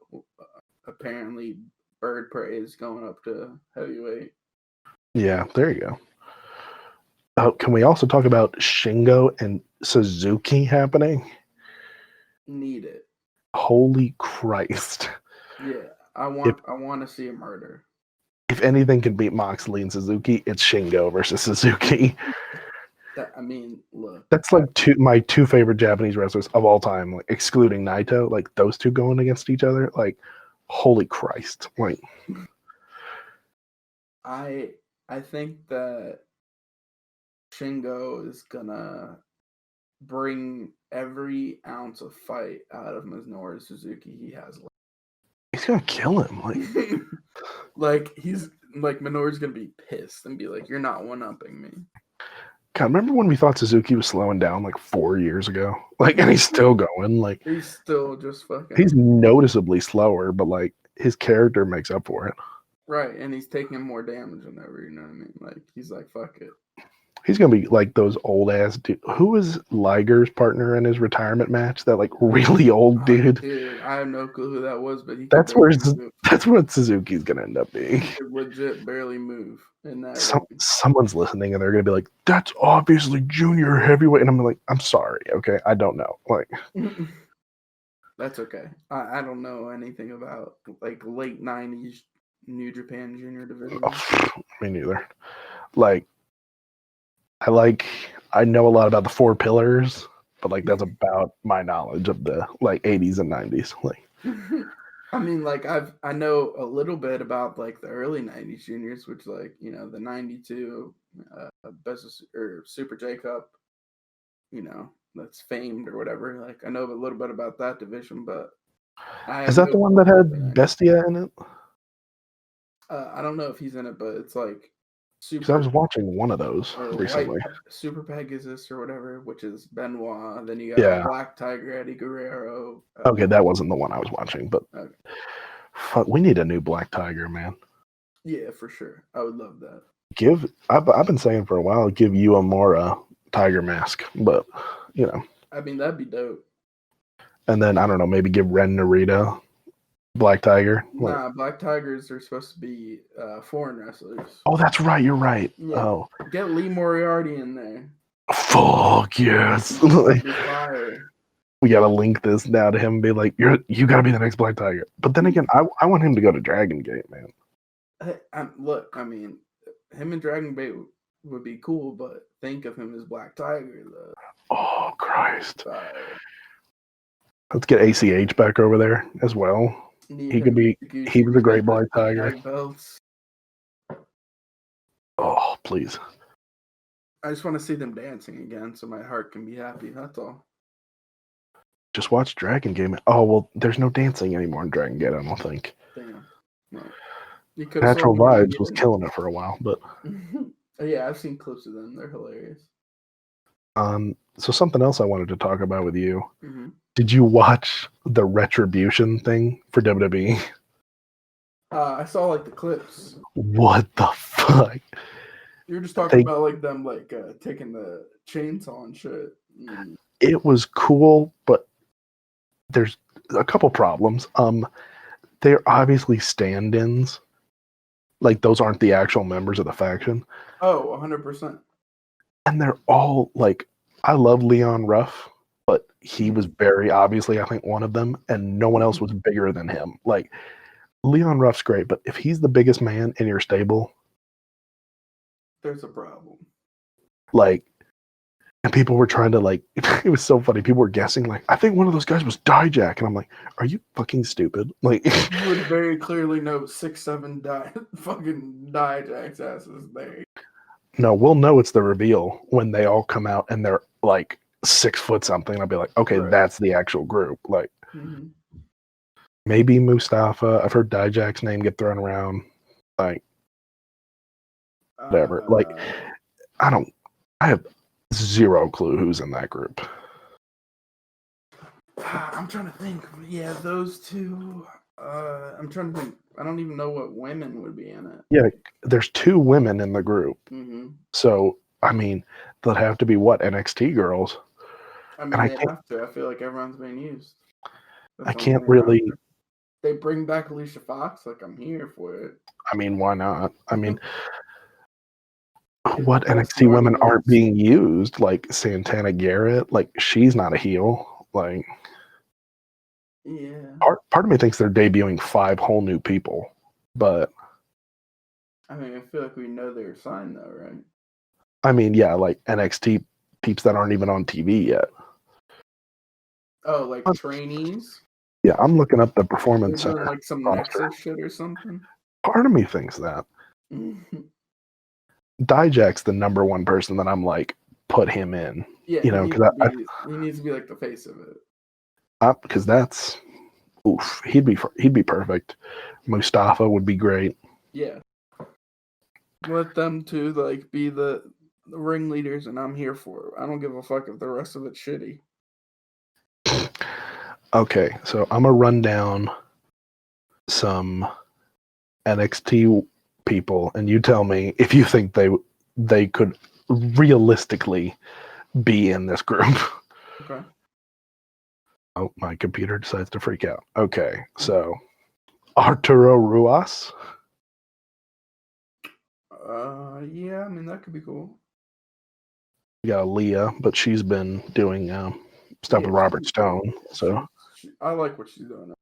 apparently Bird Prey is going up to heavyweight. yeah, there you go. Can we also talk about Shingo and Suzuki happening? Need it. Holy Christ. Yeah, I want to see a murder. If anything can beat Moxley and Suzuki, it's Shingo versus Suzuki. I mean, look. That's like my two favorite Japanese wrestlers of all time, like excluding Naito, like those two going against each other, like holy Christ. Like I think that Shingo is gonna bring every ounce of fight out of Minoru Suzuki he has left. he's gonna kill him. Like he's like Minoru's gonna be pissed and be like, "You're not one-upping me." God, remember when we thought Suzuki was slowing down like 4 years ago? Like, and he's still going. Like, He's still just fucking he's noticeably slower, but like his character makes up for it. right, and he's taking more damage than ever. You know what I mean? Like he's like, "Fuck it." He's gonna be like those old ass dude. Who was Liger's partner in his retirement match? That like really old dude. Dude, I have no clue who that was, but he That's what Suzuki's gonna end up being. He could legit barely move in that. Someone's listening and they're gonna be like, "That's obviously junior heavyweight," and I'm like, "I'm sorry, okay, I don't know." Like, that's okay. I don't know anything about like late '90s New Japan Junior division. Me neither. Like, I know a lot about the Four Pillars, but like that's about my knowledge of the like 80s and 90s. Like, I mean, like I know a little bit about like the early '90s juniors, which like the '92 best or Super J Cup, that's famed or whatever. Like I know a little bit about that division, but is that the one that had Bestia in it? I don't know if he's in it, but it's like Because I was watching one of those recently. Super Pegasus or whatever, which is Benoit. Then you got Black Tiger, Eddie Guerrero. Okay, that wasn't the one I was watching, but fuck, we need a new Black Tiger, man. Yeah, for sure. I would love that. I've been saying for a while, give you a more tiger mask, but I mean that'd be dope. And then I don't know, maybe give Ren Narita Black Tiger. Nah, Black Tigers are supposed to be foreign wrestlers. Oh, that's right. You're right. Yeah. Oh, get Lee Moriarty in there. Fuck yes. We gotta link this now to him and be like, you gotta be the next Black Tiger. But then again, I want him to go to Dragon Gate, man. Look, I mean, him and Dragon Gate would be cool, but think of him as Black Tiger though. Oh Christ! Fire. Let's get ACH back over there as well. Need He could him be. to Gucci He was a great with Black the Tiger. black belts. Oh please! I just want to see them dancing again, so my heart can be happy. That's all. Just watch Dragon Gate. Oh well, there's no dancing anymore in Dragon Gate. I don't think. Damn. No. You could have Natural told me in the Vibes was beginning. killing it for a while, but Yeah, I've seen clips of them. They're hilarious. so something else I wanted to talk about with you. Mm-hmm. Did you watch the Retribution thing for WWE? I saw like the clips. What the fuck? You were just talking about like them like taking the chainsaw and shit. Mm. It was cool, but there's a couple problems. They're obviously stand-ins. Like those aren't the actual members of the faction. Oh, 100%. And they're all like, I love Leon Ruff, but he was very obviously, I think, one of them, and no one else was bigger than him. Like Leon Ruff's great, but if he's the biggest man in your stable, there's a problem. Like, and people were trying to like, it was so funny. People were guessing like, I think one of those guys was Dijak, and I'm like, are you fucking stupid? Like, you would very clearly know 6'7" fucking Dijak's ass is there. No, we'll know it's the reveal when they all come out and they're like 6 foot something. I'll be like, okay, Right. That's the actual group. Like, maybe Mustafa. I've heard Dijak's name get thrown around. Like, whatever. Like, I have zero clue who's in that group. I'm trying to think. Yeah, those two. I'm trying to think. I don't even know what women would be in it. Yeah, there's 2 women in the group. Mm-hmm. So, I mean, they'll have to be what, NXT girls? I mean, they have to. I feel like everyone's being used. I can't really. They bring back Alicia Fox. Like, I'm here for it. I mean, why not? I mean, what NXT women aren't being used? Like Santana Garrett. Like, she's not a heel. Like, yeah. Part of me thinks they're debuting 5 whole new people, but I mean, I feel like we know they're signed though, right? I mean, yeah, like NXT peeps that aren't even on TV yet. Oh, like trainees? Yeah, I'm looking up the performance They're center. doing like some Nexus shit or something. Part of me thinks that. Dijak's the number one person that I'm like, put him in. Yeah, you know, because he needs to be like the face of it. Because that's, oof, he'd be perfect. Mustafa would be great. Yeah, let them two like be the ringleaders, and I'm here for it. I don't give a fuck if the rest of it's shitty. Okay, so I'm gonna run down some NXT people, and you tell me if you think they could realistically be in this group. Okay. Oh, my computer decides to freak out. Okay, so Arturo Ruas. Yeah, I mean that could be cool. We got Leah, but she's been doing stuff with Robert Stone. So I like what she's doing.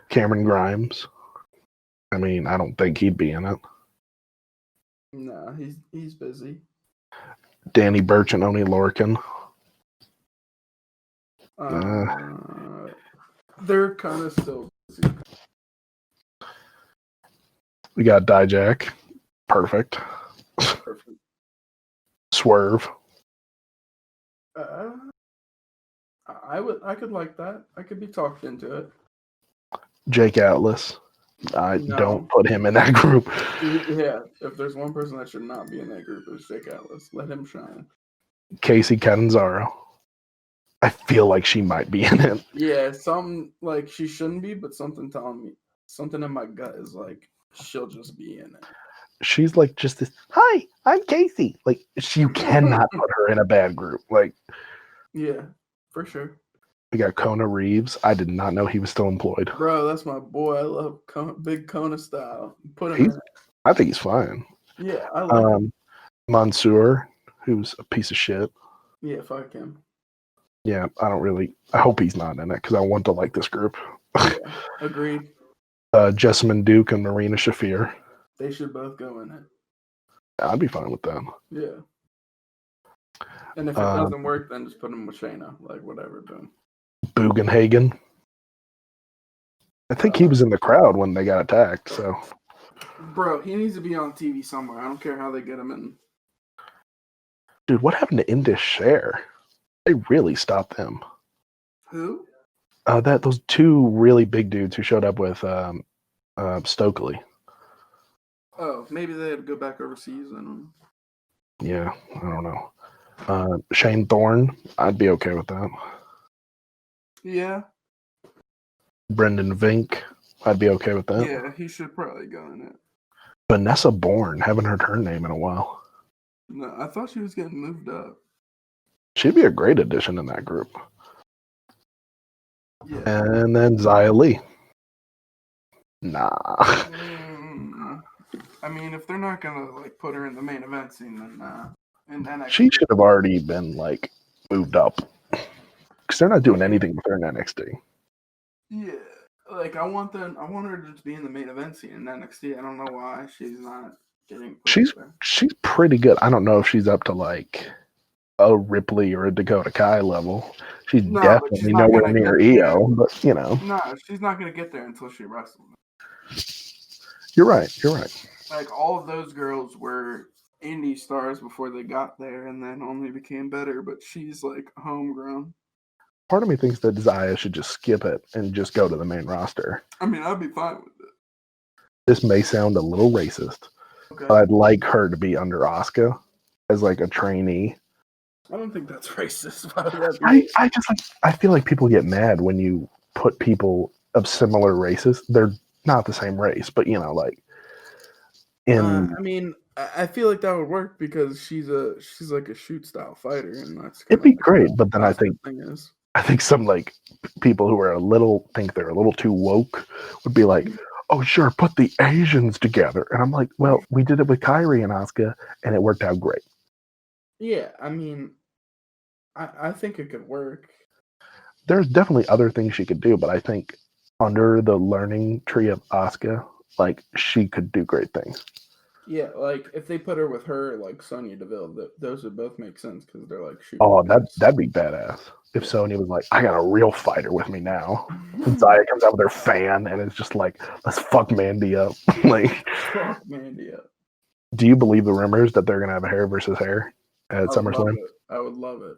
Cameron Grimes. I mean, I don't think he'd be in it. Nah, he's busy. Danny Burch and Oni Lorcan. They're kind of still busy. We got Dijak. Perfect. Swerve. I could like that. I could be talked into it. Jake Atlas. Don't put him in that group. Yeah, if there's one person that should not be in that group, it's Jake Atlas. Let him shine. Casey Catanzaro. I feel like she might be in it. Yeah, something like she shouldn't be, but something telling me, something in my gut is like she'll just be in it. She's like just this, hi, I'm Casey. Like, you cannot put her in a bad group. Like, yeah, for sure. We got Kona Reeves. I did not know he was still employed. Bro, that's my boy. I love big Kona style. Put him in. I think he's fine. Yeah, I like him. Mansoor, who's a piece of shit. Yeah, fuck him. Yeah, I hope he's not in it because I want to like this group. Yeah, agreed. Jessamine Duke and Marina Shafir. They should both go in it. I'd be fine with that. Yeah. And if it doesn't work, then just put him with Shayna. Like, whatever, boom. Bugenhagen. I think he was in the crowd when they got attacked, so. Bro, he needs to be on TV somewhere. I don't care how they get him in. Dude, what happened to Indus Share? They really stopped them. Who? Those two really big dudes who showed up with Stokely. Oh, maybe they had to go back overseas. I don't know. Yeah, I don't know. Shane Thorne, I'd be okay with that. Yeah. Brendan Vink, I'd be okay with that. Yeah, he should probably go in it. Vanessa Bourne, haven't heard her name in a while. No, I thought she was getting moved up. She'd be a great addition in that group. Yeah. And then Xia Li. Nah. I mean, if they're not gonna like put her in the main event scene, then nah. And NXT. She should have already been like moved up because they're not doing anything with her in NXT. Yeah, like I want her to just be in the main event scene in NXT. I don't know why she's not getting. She's pretty good. I don't know if she's up to like a Ripley or a Dakota Kai level. She's definitely nowhere near EO, but you know. No, she's not gonna get there until she wrestles. You're right. You're right. Like all of those girls were indie stars before they got there, and then only became better. But she's like homegrown. Part of me thinks that Xia should just skip it and just go to the main roster. I mean, I'd be fine with it. This may sound a little racist, but I'd like her to be under Asuka as like a trainee. I don't think that's racist. I feel like people get mad when you put people of similar races. They're not the same race, but you know, like I mean, I feel like that would work because she's like a shoot style fighter, and that's it'd be great. But then I think some like people who are think they're a little too woke would be like, "Oh, sure, put the Asians together," and I'm like, "Well, we did it with Kyrie and Asuka, and it worked out great." Yeah, I mean, I think it could work. There's definitely other things she could do, but I think under the learning tree of Asuka, like she could do great things. Yeah, like if they put her with her, like Sonya Deville, those would both make sense because they're like shooting. Oh, that'd be badass. If Sonya was like, I got a real fighter with me now. And Xia comes out with her fan and it's just like, let's fuck Mandy up. Like, fuck Mandy up. Do you believe the rumors that they're gonna have hair versus hair at SummerSlam? I would love it.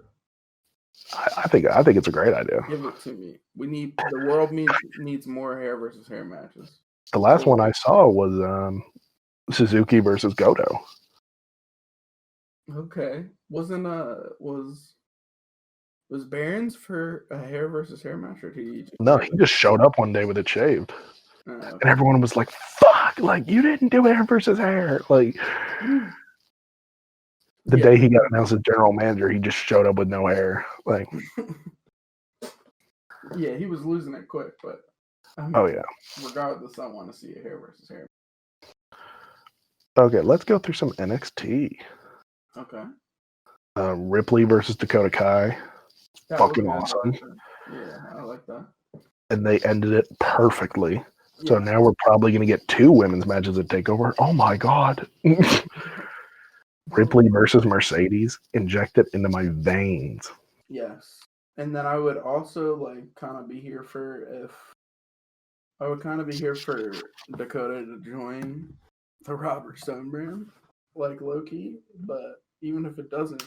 I think it's a great idea. Give it to me. The world needs more hair versus hair matches. The last one I saw was Suzuki versus Goto. Okay. Was Barons for a hair versus hair match, or did he just showed up one day with it shaved. Okay. And everyone was like, fuck, like you didn't do hair versus hair. Like the day he got announced as general manager, he just showed up with no hair. Like yeah, he was losing it quick, but regardless, I want to see a hair versus hair. Okay, let's go through some NXT. Okay. Ripley versus Dakota Kai. That fucking awesome. Yeah, I like that. And they ended it perfectly. So now we're probably going to get 2 women's matches at TakeOver. Oh my God. Ripley versus Mercedes. Inject it into my veins. Yes. And then I would also be here for Dakota to join the Robert Stone brand, like Loki. But even if it doesn't,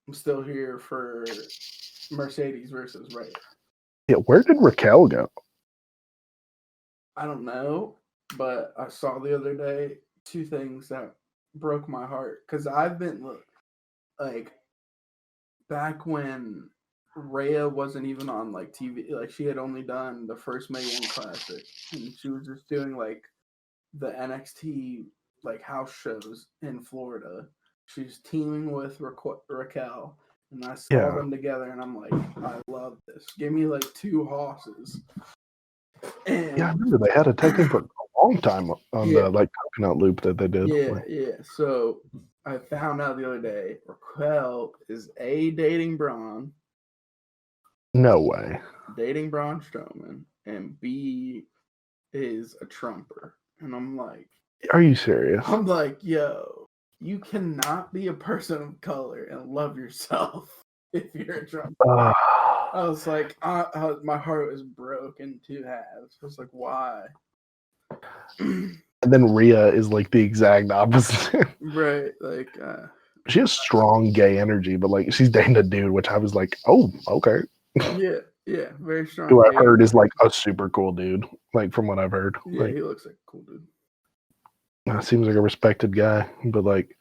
I'm still here for Mercedes versus Ray. Yeah, where did Raquel go? I don't know, but I saw the other day 2 things that broke my heart because I've been back when Rhea wasn't even on TV, she had only done the first May 1 Classic, and she was just doing the NXT house shows in Florida. She's teaming with Raquel, and I saw them together, and I'm like, I love this. Give me 2 horses. And I remember they had a tag team for a long time on the coconut loop that they did. Yeah. So I found out the other day Raquel is A, dating Braun. No way. Dating Braun Strowman, and B is a Trumper. And I'm like, are you serious? I'm like, yo, You cannot be a person of color and love yourself if you're a Trump. Uh, I was like, my heart was broken in two halves. I was like, why? and then Rhea is like the exact opposite. Right, like, She has strong gay energy, but like she's dating a dude, which I was like, oh, okay. yeah, very strong. Who I've gay heard is energy. like a super cool dude. Like from what I've heard, Yeah, like he looks like a cool dude. seems like a respected guy. But like,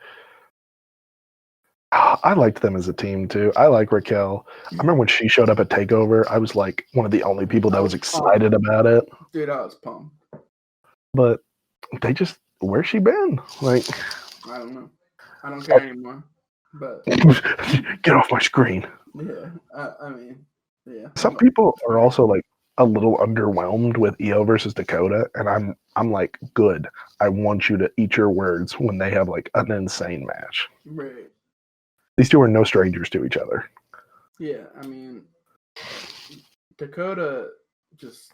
I liked them as a team too. I like Raquel. I remember when she showed up at Takeover, I was like one of the only people that was excited about it. Dude, I was pumped. But they just, where's she been? Like, I don't know. I don't care anymore. But get off my screen. yeah, I mean, yeah. Some people are also like a little underwhelmed with Io versus Dakota, and I'm like, good. I want you to eat your words when they have like an insane match. Right. These two are no strangers to each other. Yeah, I mean, Dakota just,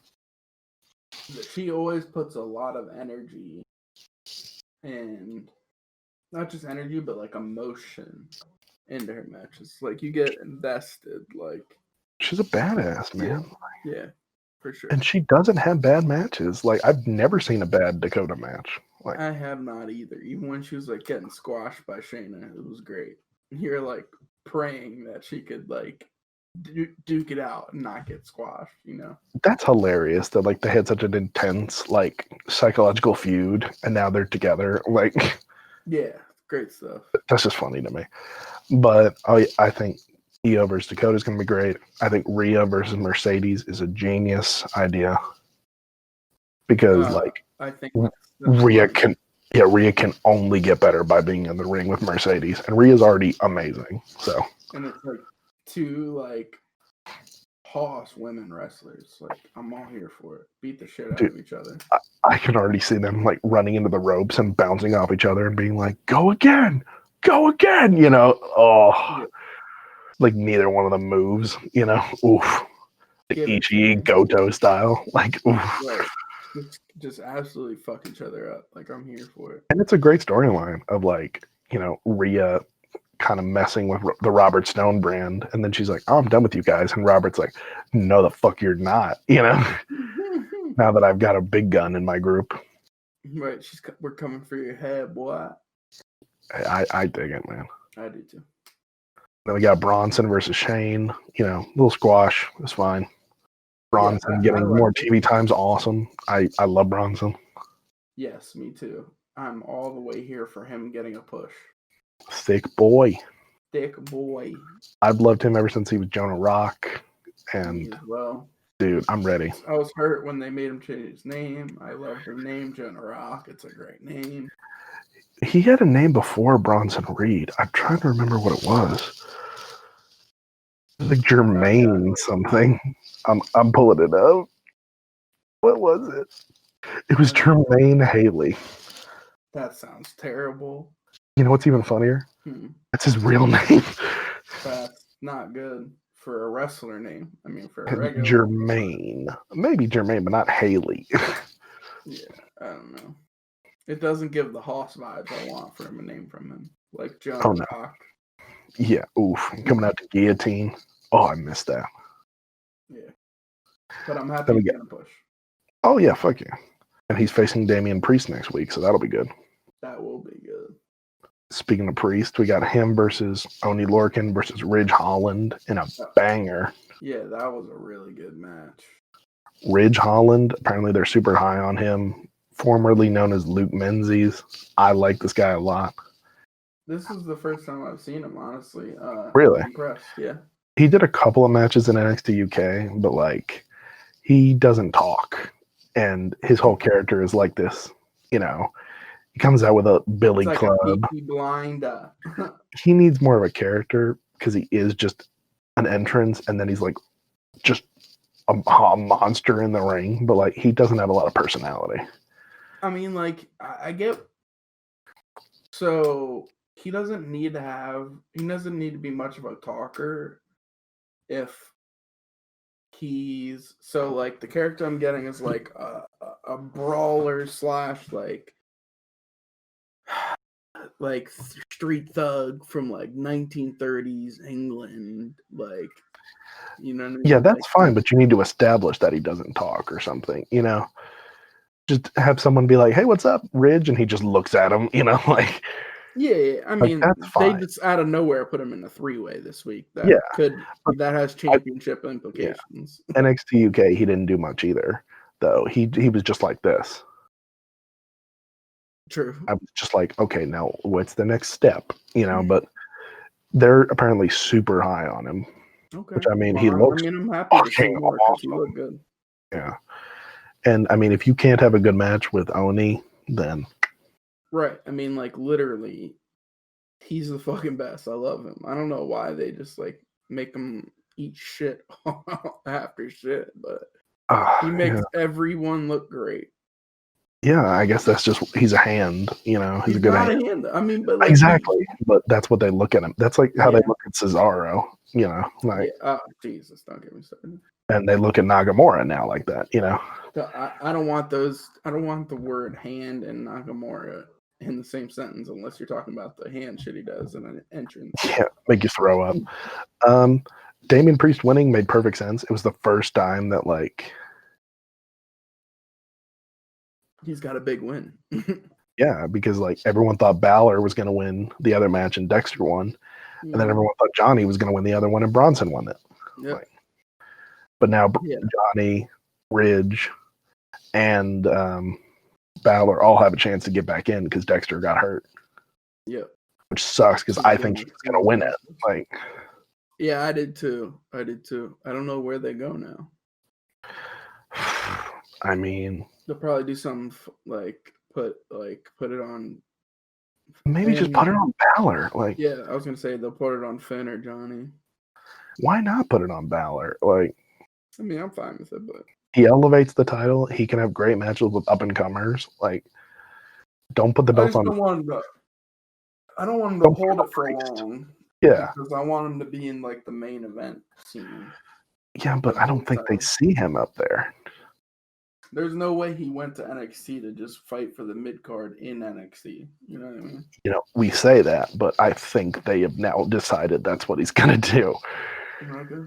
she always puts a lot of energy and not just energy, but like emotion into her matches. Like you get invested. Like She's a badass, man. Yeah, for sure. And she doesn't have bad matches. Like I've never seen a bad Dakota match. Like I have not either. Even when she was like getting squashed by Shayna, it was great. You're like praying that she could like duke it out and not get squashed, you know? that's hilarious that like they had such an intense like psychological feud and now they're together. Like Yeah, great stuff. that's just funny to me. But I think Io versus Dakota is going to be great. I think Rhea versus Mercedes is a genius idea because like I think Rhea can only get better by being in the ring with Mercedes, and Rhea's already amazing. So and it's like two like hoss women wrestlers. Like I'm all here for it. Beat the shit out of each other. I can already see them like running into the ropes and bouncing off each other and being like, "Go again, go again!" You know, like neither one of them moves. You know, oof, like Ichi Goto style. Like, oof. Right. Just absolutely fuck each other up. Like I'm here for it. And it's a great storyline of like, you know, Rhea kind of messing with the Robert Stone brand, and then she's like, "Oh, I'm done with you guys," and Robert's like, "No, the fuck you're not." You know, now that I've got a big gun in my group. Right, we're coming for your head, boy. I dig it, man. I do too. Then we got Bronson versus Shane. You know, little squash. It's fine. Bronson getting more TV time's awesome. I love Bronson. Yes, me too. I'm all the way here for him getting a push. Thick boy. Thick boy. I've loved him ever since he was Jonah Rock. And well, dude, I'm ready. I was hurt when they made him change his name. I love the name Jonah Rock. It's a great name. He had a name before Bronson Reed. I'm trying to remember what it was. Like Jermaine something. I'm pulling it up. What was it? It was Jermaine Haley. That sounds terrible. You know what's even funnier? That's his real name. That's not good for a wrestler name. I mean, for a regular Jermaine. Maybe Jermaine, but not Haley. Yeah, I don't know. It doesn't give the Hoss vibes I want for him a name from him. Like Jonah Rock. Yeah, oof. Coming out to Guillotine. Oh, I missed that. Yeah. But I'm happy he's going to push. Oh, yeah, fuck yeah. And he's facing Damian Priest next week, so that'll be good. That will be good. Speaking of Priest, we got him versus Oni Lorcan versus Ridge Holland in a banger. Yeah, that was a really good match. Ridge Holland, apparently they're super high on him, formerly known as Luke Menzies. I like this guy a lot. This is the first time I've seen him, honestly. Really? I'm impressed, yeah. He did a couple of matches in NXT UK, but like he doesn't talk. And his whole character is like this, you know. He comes out with a Billy Club. A blind. He needs more of a character because he is just an entrance, and then he's like just a monster in the ring, but like he doesn't have a lot of personality. I mean, like I get. So he doesn't need to be much of a talker if he's so like the character I'm getting is like a brawler / like like street thug from like 1930s England, like, you know what I mean? Yeah, that's Like, fine, but you need to establish that he doesn't talk or something, you know? Just have someone be like, "Hey, what's up, Ridge?" And he just looks at him, you know, like, yeah, I like mean, that's they fine. just out of nowhere put him in a 3-way this week. Yeah, but That has I, championship yeah, implications. NXT UK, he didn't do much either, though. He was just like this. True. I was just like, okay, now what's the next step, you know? But they're apparently super high on him, Okay. which I mean, he Well, I looks mean, I'm happy to see fucking more because he awesome. looked good. Yeah, and I mean, if you can't have a good match with Oni, then Right. I mean, like, literally, he's the fucking best. I love him. I don't know why they just, like, make him eat shit after shit, but he makes yeah. everyone look great. Yeah, I guess that's just he's a hand, you know, he's a He's good not hand. a hand. I mean, but, like, Exactly, but that's what they look at him. That's like how they yeah. look at Cesaro, you know, like, Yeah. Jesus, don't get me started. and they look at Nagamura now like that, you know. I don't want those. I don't want the word hand and Nakamura in the same sentence unless you're talking about the hand shit he does in an entrance. Yeah, make you throw up. Damian Priest winning made perfect sense. It was the first time that like He's got a big win. yeah, because like everyone thought Balor was gonna win the other match and Dexter won. And then everyone thought Johnny was gonna win the other one and Bronson won it. Yep. Like, but now Yeah. Johnny, Ridge, and Balor all have a chance to get back in because Dexter got hurt. Yep. Which sucks because I think he's gonna win it. Like, yeah, I did too. I don't know where they go now. I mean, they'll probably do something like put it on. Maybe just put it on Balor. Like, yeah, I was gonna say they'll put it on Finn or Johnny. Why not put it on Balor? Like, I mean, I'm fine with it, but he elevates the title. He can have great matches with up and comers. Like, don't put the belt on. I don't want him to hold it for long. Yeah, because I want him to be in like the main event scene. Yeah, but I don't think they see him up there. There's no way he went to NXT to just fight for the mid card in NXT. You know what I mean? You know, we say that, but I think they have now decided that's what he's going to do. Okay.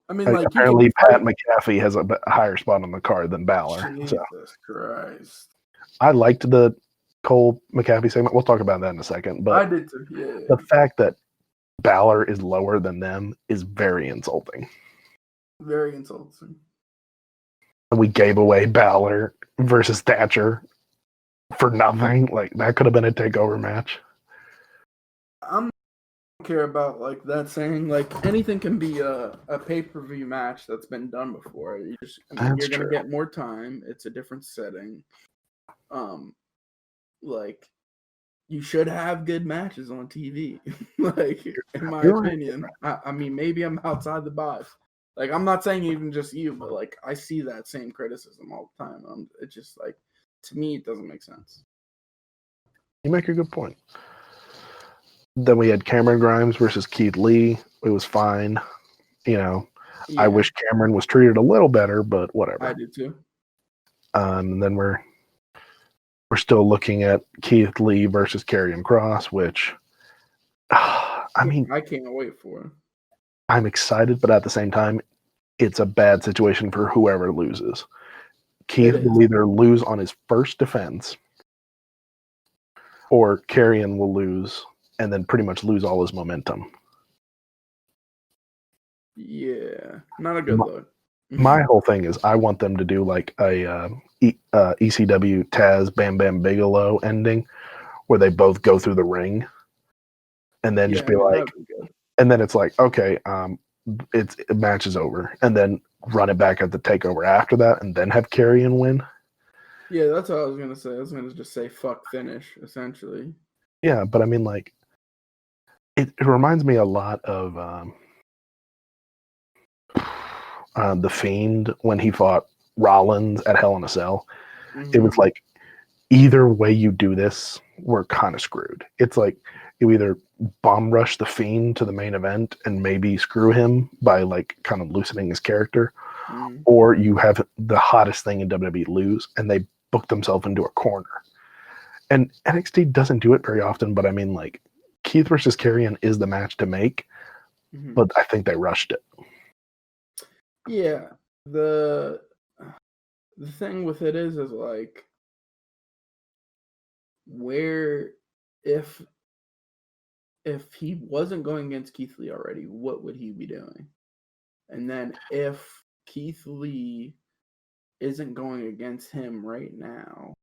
I mean, like apparently, Pat McAfee has a higher spot on the card than Balor. Jesus Christ! I liked the Cole McAfee segment. We'll talk about that in a second. But I did too. Yeah. The fact that Balor is lower than them is very insulting. Very insulting. And we gave away Balor versus Thatcher for nothing. Like, that could have been a takeover match. I don't care about like that saying. Like, anything can be a pay-per-view match that's been done before. You're gonna get more time. It's a different setting. Like, you should have good matches on TV. Like, in my opinion. I mean, maybe I'm outside the box. Like, I'm not saying even just you, but like, I see that same criticism all the time. It's just like, to me, it doesn't make sense. You make a good point. Then we had Cameron Grimes versus Keith Lee. It was fine. You know, yeah. I wish Cameron was treated a little better, but whatever. I do too. And then we're still looking at Keith Lee versus Karrion Kross, which, I mean, I can't wait for it. I'm excited, but at the same time, it's a bad situation for whoever loses. Keith will either lose on his first defense, or Karrion will lose and then pretty much lose all his momentum. Yeah, not a good look. My whole thing is I want them to do like a ECW Taz Bam Bam Bigelow ending where they both go through the ring and then just be like, and then it's like, okay, match is over, and then run it back at the takeover after that, and then have Karrion win. Yeah, that's what I was gonna say. I was gonna just say fuck finish, essentially. Yeah, but I mean, like, it reminds me a lot of The Fiend when he fought Rollins at Hell in a Cell. Mm-hmm. It was like, either way you do this, we're kind of screwed. It's like you either bomb rush the Fiend to the main event and maybe screw him by like kind of loosening his character, or you have the hottest thing in WWE lose and they book themselves into a corner. And NXT doesn't do it very often, but I mean, like, Keith versus Karrion is the match to make, but I think they rushed it. Yeah, the thing with it is like, where if he wasn't going against Keith Lee already, what would he be doing? And then if Keith Lee isn't going against him right now,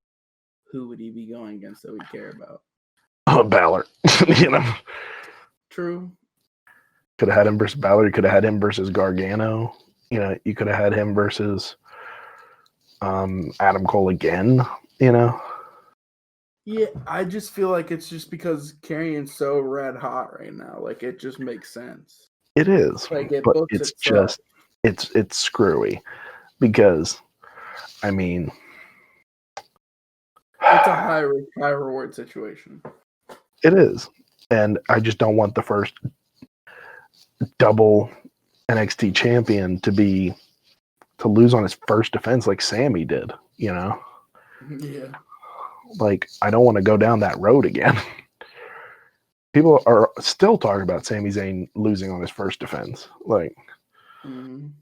who would he be going against that we care about? Balor, you know. True. Could have had him versus Balor. You could have had him versus Gargano. You know, you could have had him versus Adam Cole again. You know. Yeah, I just feel like it's just because Karrion's so red hot right now. Like, it just makes sense. It is, like it but books it's itself. just it's screwy because, I mean, It's a high risk, high reward situation. It is, and I just don't want the first double NXT champion to lose on his first defense like Sammy did. You know. Yeah. Like, I don't want to go down that road again. People are still talking about Sami Zayn losing on his first defense. Like, and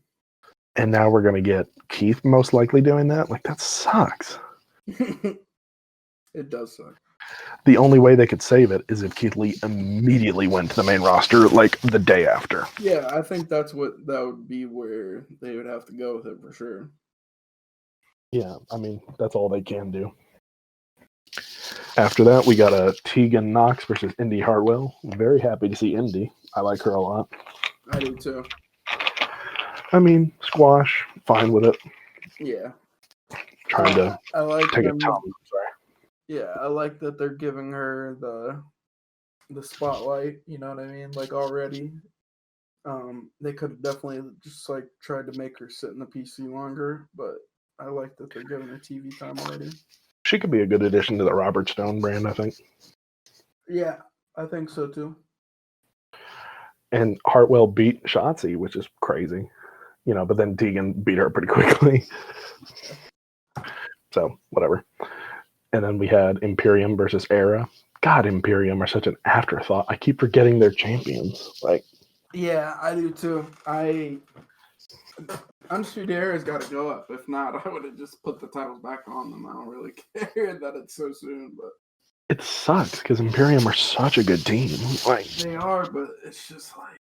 now we're going to get Keith most likely doing that. Like, that sucks. It does suck. The only way they could save it is if Keith Lee immediately went to the main roster, like, the day after. Yeah, I think that would be where they would have to go with it for sure. Yeah, I mean, that's all they can do. After that, we got a Tegan Knox versus Indy Hartwell. Very happy to see Indy. I like her a lot. I do too. I mean, squash, fine with it. Yeah. Trying to I like take them. a tongue. Sorry. Yeah, I like that they're giving her the spotlight. You know what I mean? Like, already. They could have definitely just like tried to make her sit in the PC longer, but I like that they're giving her TV time already. She could be a good addition to the Robert Stone brand, I think. Yeah, I think so too. And Hartwell beat Shotzi, which is crazy. You know, but then Tegan beat her pretty quickly. So, whatever. And then we had Imperium versus Era. God, Imperium are such an afterthought. I keep forgetting they're champions. Like, yeah, I do too. Undisputed Era's got to go up. If not, I would have just put the titles back on them. I don't really care that it's so soon, but it sucks because Imperium are such a good team. Like, they are, but it's just like,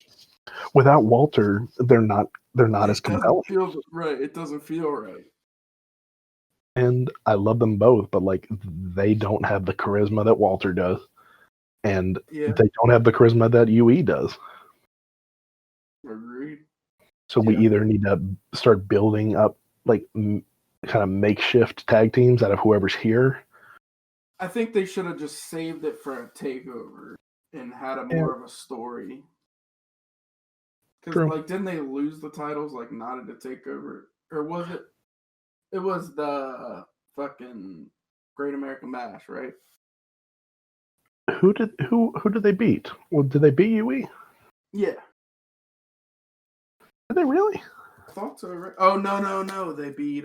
without Walter, they're not as compelling. It doesn't feel right. And I love them both, but like, they don't have the charisma that Walter does, and they don't have the charisma that UE does. Agreed. So we either need to start building up like kind of makeshift tag teams out of whoever's here. I think they should have just saved it for a takeover and had a more of a story. Because, like, didn't they lose the titles, like, not at a takeover? Or was it? It was the fucking Great American Bash, right? Who did they beat? Well, did they beat UE? Yeah. Did they really? I thought so, right? Oh, no. They beat,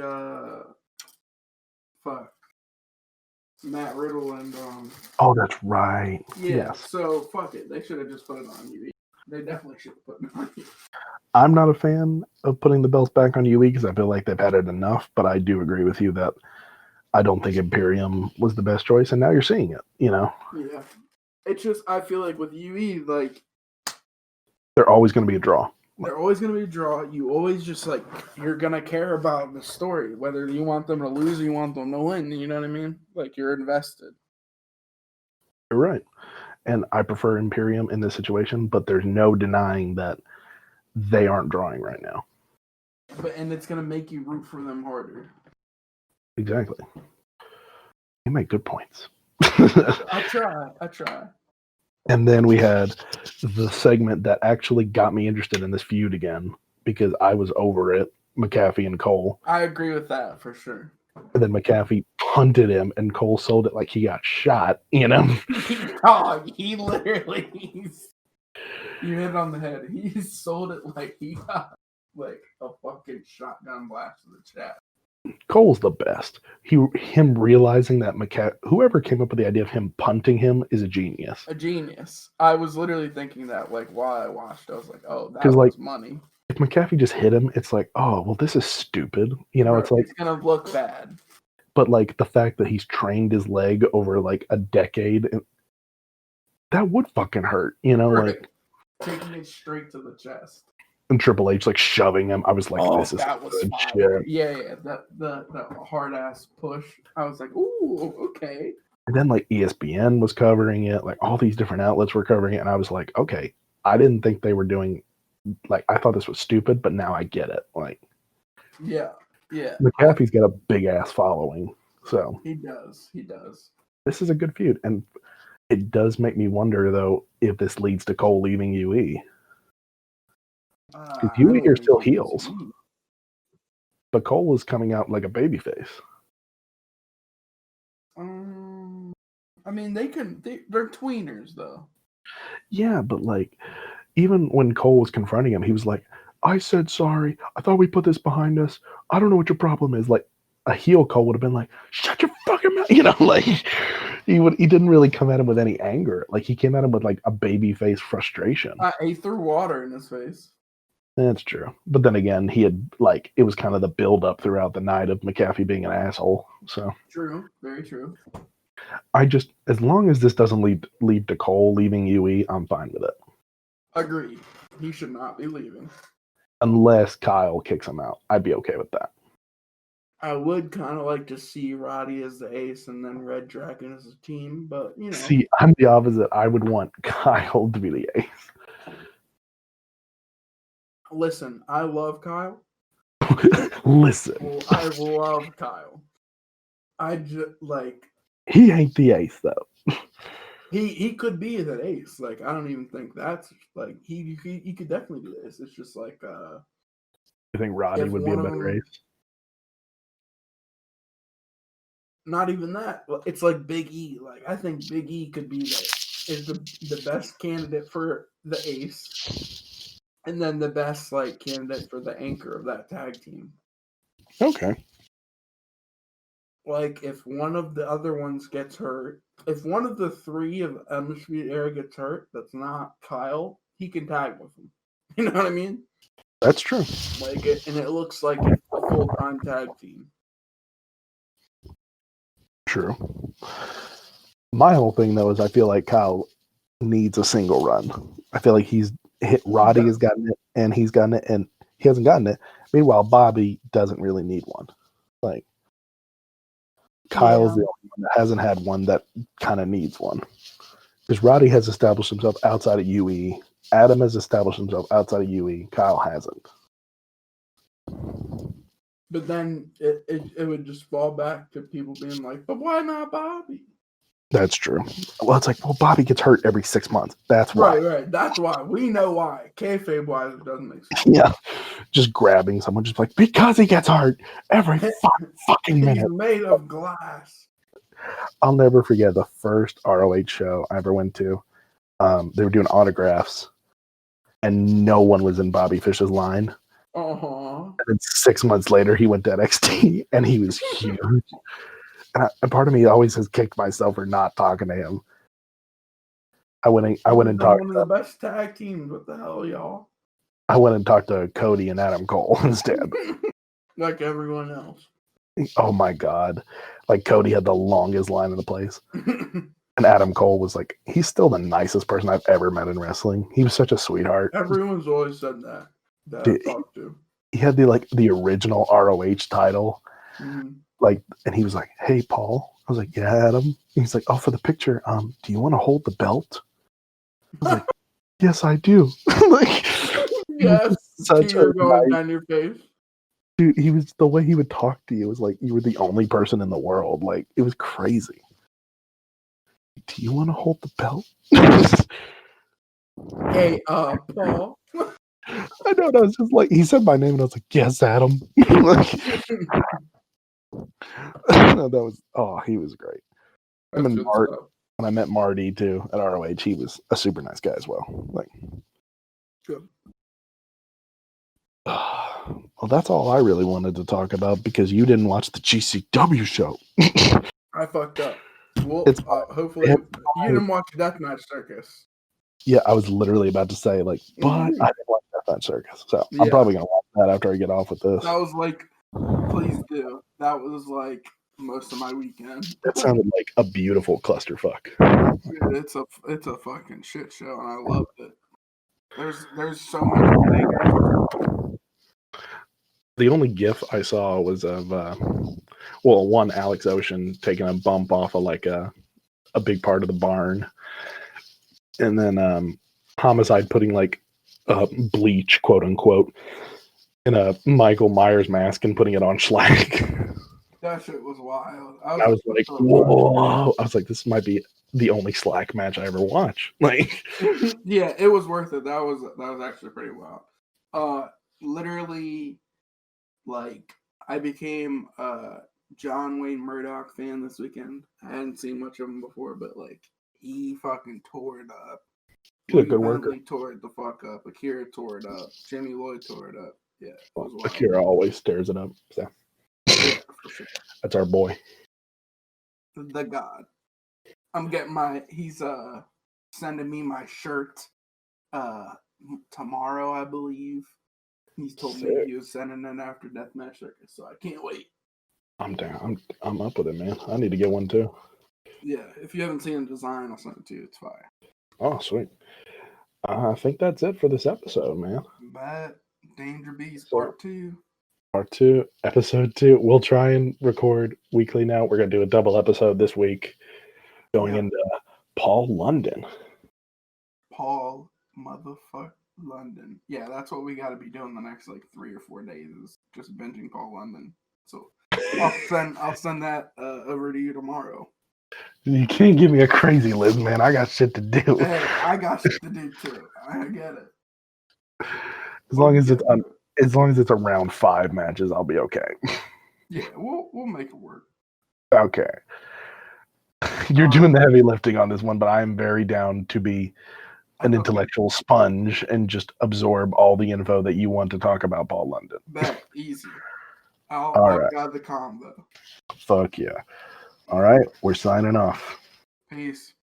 Matt Riddle and, Oh, that's right. Yeah, yes. So, fuck it. They should have just put it on UE. They definitely should have put it on UE. I'm not a fan of putting the belts back on UE because I feel like they've had it enough, but I do agree with you that I don't think Imperium was the best choice, and now you're seeing it, you know? Yeah. It's just, I feel like with UE, like, they're always going to be a draw. They're always going to be a draw. You always just, like, you're going to care about the story, whether you want them to lose or you want them to win, you know what I mean? Like, you're invested. You're right. And I prefer Imperium in this situation, but there's no denying that they aren't drawing right now. And it's going to make you root for them harder. Exactly. You make good points. I try. And then we had the segment that actually got me interested in this feud again because I was over it, McAfee and Cole. I agree with that for sure. And then McAfee punted him and Cole sold it like he got shot, you know? Dog, he literally, you hit it on the head. He sold it like he got like a fucking shotgun blast to the chest. Cole's the best. Him realizing that whoever came up with the idea of him punting him is a genius. A genius. I was literally thinking that, like, while I watched, I was like, oh, that Because, was like, money. if McAfee just hit him, it's like, oh, well, this is stupid. You know, Bro, it's like, it's gonna look bad. but like the fact that he's trained his leg over like a decade, that would fucking hurt. You know, Right. like Taking it straight to the chest. and Triple H like shoving him. I was like, this is that was good fire. shit. Yeah. That hard ass push. I was like, ooh, okay. And then like ESPN was covering it, like all these different outlets were covering it, and I was like, okay, I didn't think they were doing like I thought this was stupid, but now I get it. Like, yeah. McAfee's got a big ass following, so he does. this is a good feud, and it does make me wonder though if this leads to Cole leaving UE. Because UE are still heels, but Cole is coming out like a babyface. I mean, they're tweeners though. Yeah, but like, even when Cole was confronting him, he was like, I said sorry. I thought we put this behind us. I don't know what your problem is. Like, a heel Cole would have been like, shut your fucking mouth. You know, like, he didn't really come at him with any anger. Like, he came at him with like a babyface frustration. He threw water in his face. That's true. But then again, he had like, it was kind of the build up throughout the night of McAfee being an asshole. So true. Very true. As long as this doesn't lead to Cole leaving UE, I'm fine with it. Agreed. He should not be leaving. Unless Kyle kicks him out. I'd be okay with that. I would kind of like to see Roddy as the ace and then Red Dragon as a team, but you know. See, I'm the opposite. I would want Kyle to be the ace. Listen, I love Kyle. Listen. I love Kyle. I just like. He ain't the ace though. He could be the ace. Like, I don't even think that's like he could definitely do this. It's just like You think Roddy would be a better ace? Not even that. It's like Big E. Like, I think Big E could be the best candidate for the ace, and then the best like candidate for the anchor of that tag team. Okay. Like, if one of the other ones gets hurt, if one of the three of Undisputed Era gets hurt, that's not Kyle, he can tag with him. You know what I mean? That's true. Like, it looks like a full-time tag team. True. My whole thing though is I feel like Kyle needs a single run. I feel like he's hit. Roddy has gotten it, and he's gotten it, and he hasn't gotten it. Meanwhile, Bobby doesn't really need one. Like, Kyle's the only one that hasn't had one that kind of needs one. Because Roddy has established himself outside of UE. Adam has established himself outside of UE. Kyle hasn't. But then it would just fall back to people being like, but why not Bobby? That's true. Well, it's like, well, Bobby gets hurt every 6 months. That's why. Right. That's why. We know why. Kayfabe wise, it doesn't make sense. Yeah. Just grabbing someone, just like, because he gets hurt every fucking minute. He's made of glass. I'll never forget the first ROH show I ever went to. They were doing autographs, and no one was in Bobby Fish's line. And then 6 months later, he went to NXT, and he was huge. And part of me always has kicked myself for not talking to him. I went and talked to one of the best tag teams. What the hell, y'all? I went and talked to Cody and Adam Cole instead. Like everyone else. Oh my God. Like, Cody had the longest line in the place. And Adam Cole was like, he's still the nicest person I've ever met in wrestling. He was such a sweetheart. Everyone's always said that. Dude, I talked to. He had the original ROH title. Mm-hmm. Like, and he was like, hey, Paul. I was like, yeah, Adam. He's like, oh, for the picture, do you want to hold the belt? I was like, yes, I do. Like, yes, such a going down your face. Dude, he was, the way he would talk to you was like you were the only person in the world. Like, it was crazy. Do you want to hold the belt? Hey, Paul. I know, and I was just like, he said my name, and I was like, yes, Adam. Like, no, that was, he was great. And when I met Marty too at ROH, he was a super nice guy as well. Like, good. Well, Well, that's all I really wanted to talk about because you didn't watch the GCW show. I fucked up. Well, It's hopefully you didn't watch Deathmatch Circus. Yeah, I was literally about to say, like, but I didn't watch Deathmatch Circus, so I'm Yeah. probably gonna watch that after I get off with this. That was like, please do. That was like most of my weekend. That sounded like a beautiful clusterfuck. Dude, it's a fucking shit show, and I loved it. There's so many bangers. The only GIF I saw was of, one Alex Ocean taking a bump off of like a big part of the barn, and then Homicide putting like bleach, quote unquote, in a Michael Myers mask and putting it on Schlack. That shit was wild. I was like, whoa! I was like, this might be the only Slack match I ever watch. Like, yeah, it was worth it. That was actually pretty wild. Literally, like, I became a John Wayne Murdoch fan this weekend. I hadn't seen much of him before, but like, he fucking tore it up. he's a good worker. Tore it the fuck up. Akira tore it up. Jimmy Lloyd tore it up. Yeah, it was wild. Akira always stirs it up. So yeah, for sure. That's our boy. The God. I'm getting he's sending me my shirt tomorrow, I believe. He's told me he was sending it after Deathmatch Circus, so I can't wait. I'm down. I'm up with it, man. I need to get one too. Yeah, if you haven't seen the design, I'll send it to you. It's fire. Oh, sweet. I think that's it for this episode, man. Bad Danger Beast Part 2. Part 2, Episode 2. We'll try and record weekly now. We're going to do a double episode this week going into Paul London. Paul motherfucker London. Yeah, that's what we got to be doing the next like 3 or 4 days is just binging Paul London. So I'll send that over to you tomorrow. You can't give me a crazy list, man. I got shit to do. Hey, I got shit to do too. I get it. As long as it's around 5 matches, I'll be okay. Yeah, we'll make it work. Okay. You're doing the heavy lifting on this one, but I am very down to be an intellectual sponge and just absorb all the info that you want to talk about Paul London. Bet, easy. I'll got the combo. Fuck yeah. All right, we're signing off. Peace.